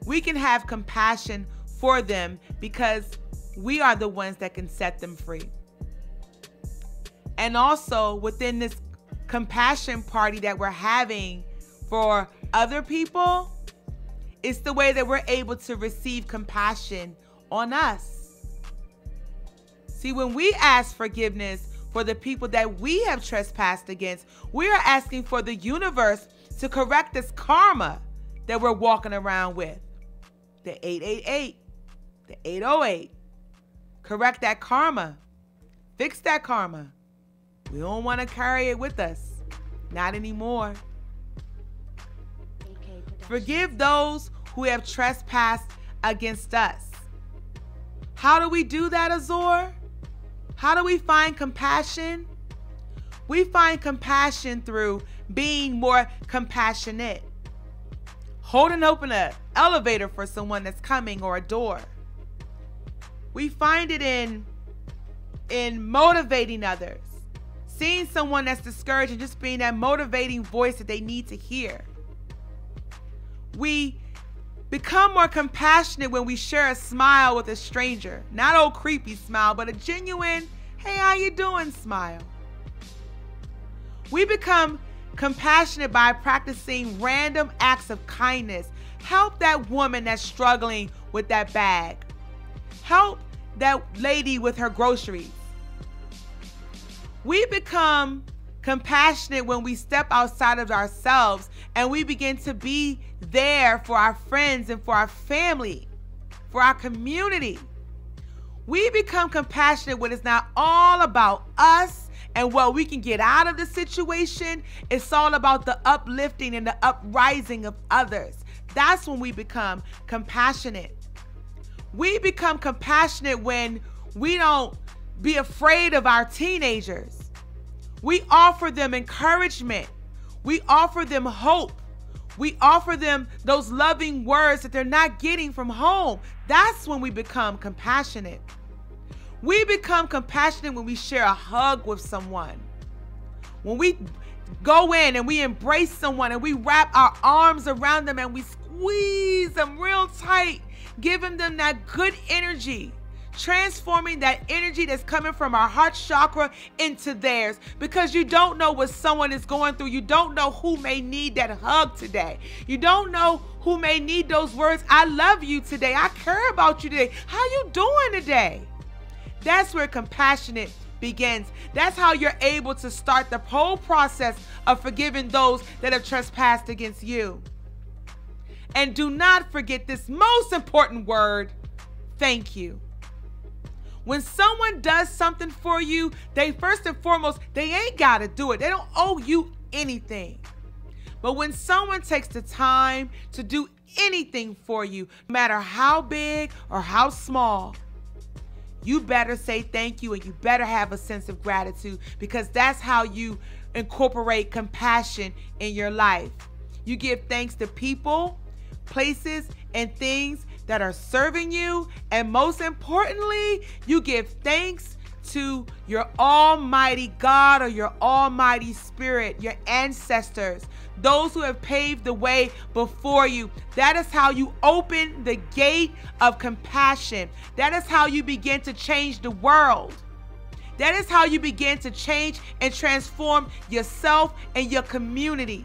We can have compassion for them because we are the ones that can set them free. And also within this compassion party that we're having for other people, it's the way that we're able to receive compassion on us. See, when we ask forgiveness for the people that we have trespassed against, we are asking for the universe to correct this karma that we're walking around with. The 888, the 808. Correct that karma. Fix that karma. We don't want to carry it with us. Not anymore. Forgive those who have trespassed against us. How do we do that, Azor? How do we find compassion? We find compassion through being more compassionate. Holding open an elevator for someone that's coming or a door. We find it in motivating others. Seeing someone that's discouraged and just being that motivating voice that they need to hear. We become more compassionate when we share a smile with a stranger. Not old creepy smile, but a genuine, hey, how you doing smile. We become compassionate by practicing random acts of kindness. Help that woman that's struggling with that bag. Help that lady with her groceries. We become compassionate when we step outside of ourselves and we begin to be there for our friends and for our family, for our community. We become compassionate when it's not all about us and what we can get out of the situation. It's all about the uplifting and the uprising of others. That's when we become compassionate. We become compassionate when we don't be afraid of our teenagers. We offer them encouragement. We offer them hope. We offer them those loving words that they're not getting from home. That's when we become compassionate. We become compassionate when we share a hug with someone. When we go in and we embrace someone and we wrap our arms around them and we squeeze them real tight, giving them that good energy, transforming that energy that's coming from our heart chakra into theirs, because you don't know what someone is going through. You don't know who may need that hug today. You don't know who may need those words, I love you today, I care about you today, how you doing today? That's where compassionate begins. That's how you're able to start the whole process of forgiving those that have trespassed against you. And do not forget this most important word, thank you. When someone does something for you, they first and foremost, they ain't got to do it. They don't owe you anything. But when someone takes the time to do anything for you, no matter how big or how small, you better say thank you, and you better have a sense of gratitude, because that's how you incorporate compassion in your life. You give thanks to people, places, and things that are serving you, and most importantly, you give thanks to your almighty God or your almighty spirit, your ancestors, those who have paved the way before you. That is how you open the gate of compassion. That is how you begin to change the world. That is how you begin to change and transform yourself and your communities.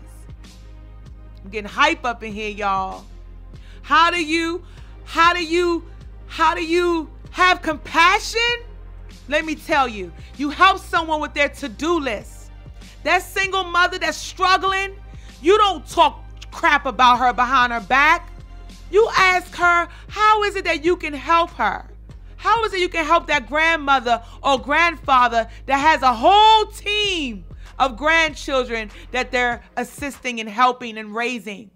I'm getting hype up in here, y'all. How do you have compassion? Let me tell you, you help someone with their to-do list. That single mother that's struggling, you don't talk crap about her behind her back. You ask her, how is it that you can help her? How is it you can help that grandmother or grandfather that has a whole team of grandchildren that they're assisting and helping and raising?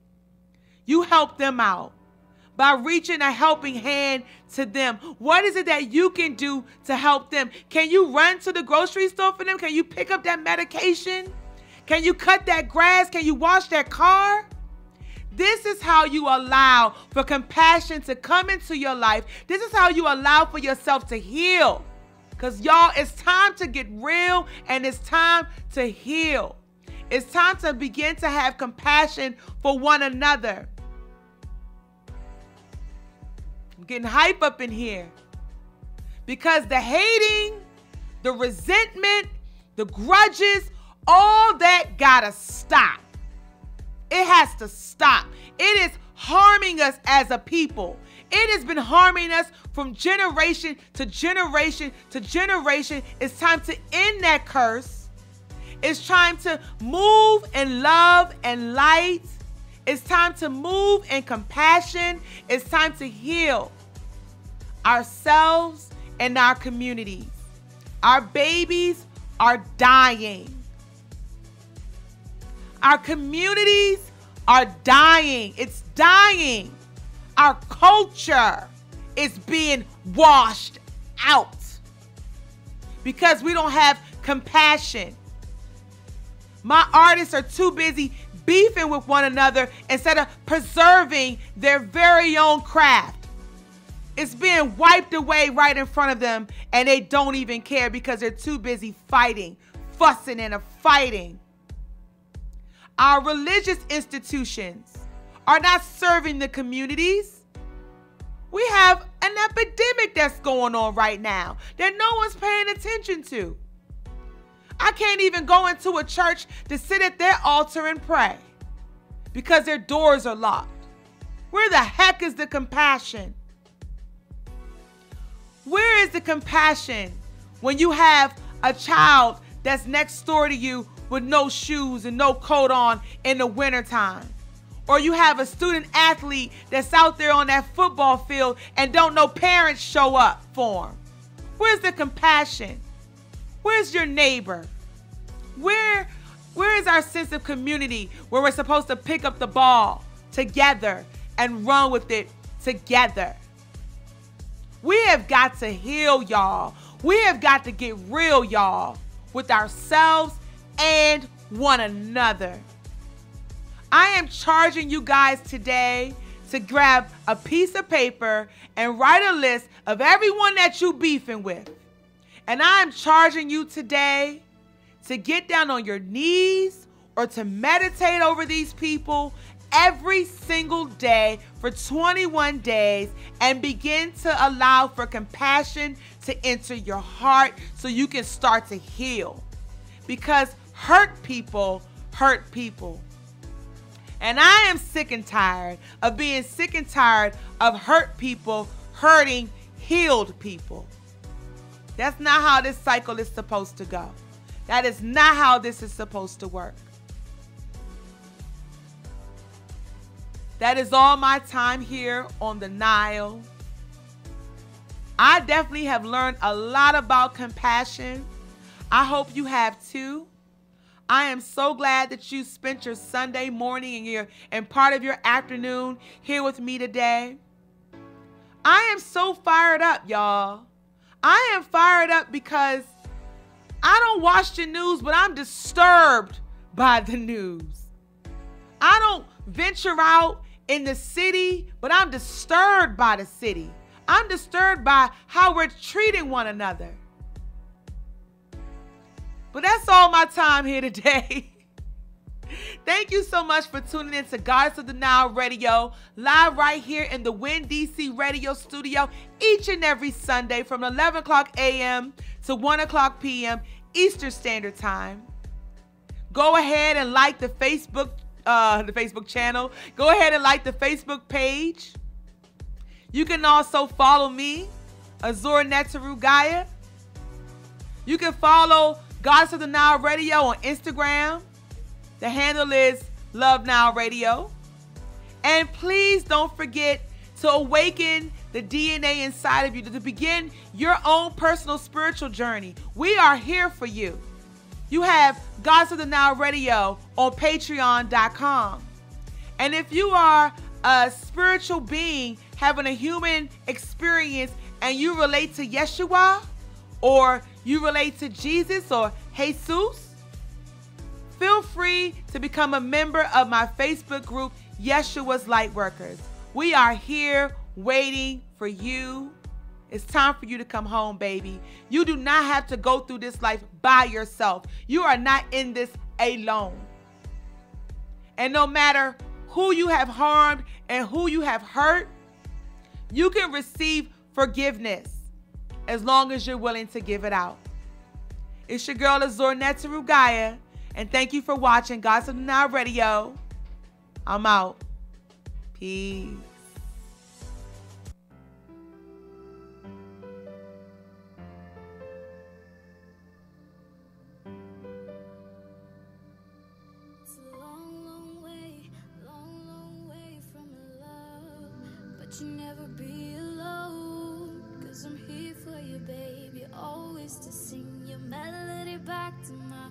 You help them out by reaching a helping hand to them. What is it that you can do to help them? Can you run to the grocery store for them? Can you pick up that medication? Can you cut that grass? Can you wash that car? This is how you allow for compassion to come into your life. This is how you allow for yourself to heal. Because y'all, it's time to get real and it's time to heal. It's time to begin to have compassion for one another. I'm getting hype up in here. Because the hating, the resentment, the grudges, all that gotta stop. It has to stop. It is harming us as a people. It has been harming us from generation to generation to generation. It's time to end that curse. It's time to move in love and light. It's time to move in compassion. It's time to heal ourselves and our communities. Our babies are dying. Our communities are dying. It's dying. Our culture is being washed out because we don't have compassion. My artists are too busy beefing with one another instead of preserving their very own craft. It's being wiped away right in front of them, and they don't even care because they're too busy fighting, fussing, and fighting. Our religious institutions are not serving the communities. We have an epidemic that's going on right now that no one's paying attention to. I can't even go into a church to sit at their altar and pray because their doors are locked. Where the heck is the compassion? Where is the compassion when you have a child that's next door to you with no shoes and no coat on in the wintertime? Or you have a student athlete that's out there on that football field and don't know parents show up for him. Where's the compassion? Where's your neighbor? Where is our sense of community where we're supposed to pick up the ball together and run with it together? We have got to heal, y'all. We have got to get real, y'all, with ourselves and one another. I am charging you guys today to grab a piece of paper and write a list of everyone that you beefing with. And I am charging you today to get down on your knees or to meditate over these people every single day for 21 days and begin to allow for compassion to enter your heart so you can start to heal. Because hurt people hurt people. And I am sick and tired of being sick and tired of hurt people hurting healed people. That's not how this cycle is supposed to go. That is not how this is supposed to work. That is all my time here on the Nile. I definitely have learned a lot about compassion. I hope you have too. I am so glad that you spent your Sunday morning and part of your afternoon here with me today. I am so fired up, y'all. I am fired up because I don't watch the news, but I'm disturbed by the news. I don't venture out in the city, but I'm disturbed by the city. I'm disturbed by how we're treating one another. But that's all my time here today. Thank you so much for tuning in to Goddess of the Nile Radio, live right here in the Win DC Radio Studio each and every Sunday from 11 o'clock a.m. to 1 o'clock p.m. Eastern Standard Time. Go ahead and like the Facebook channel. Go ahead and like the Facebook page. You can also follow me, Azur Netaru Gaia. You can follow Goddess of the Nile Radio on Instagram. The handle is Love Nile Radio. And please don't forget to awaken the DNA inside of you to begin your own personal spiritual journey. We are here for you. You have Goddess of the Nile Radio on Patreon.com. And if you are a spiritual being having a human experience and you relate to Yeshua or you relate to Jesus or Jesus, feel free to become a member of my Facebook group, Yeshua's Lightworkers. We are here waiting for you. It's time for you to come home, baby. You do not have to go through this life by yourself. You are not in this alone. And no matter who you have harmed and who you have hurt, you can receive forgiveness as long as you're willing to give it out. It's your girl, Azur Netaru Gaia, and thank you for watching Goddess of the Nile Radio. I'm out. Peace. It's a long, long way from love, but you never be alone, 'cause I'm here for you, baby, always to sing your melody back to my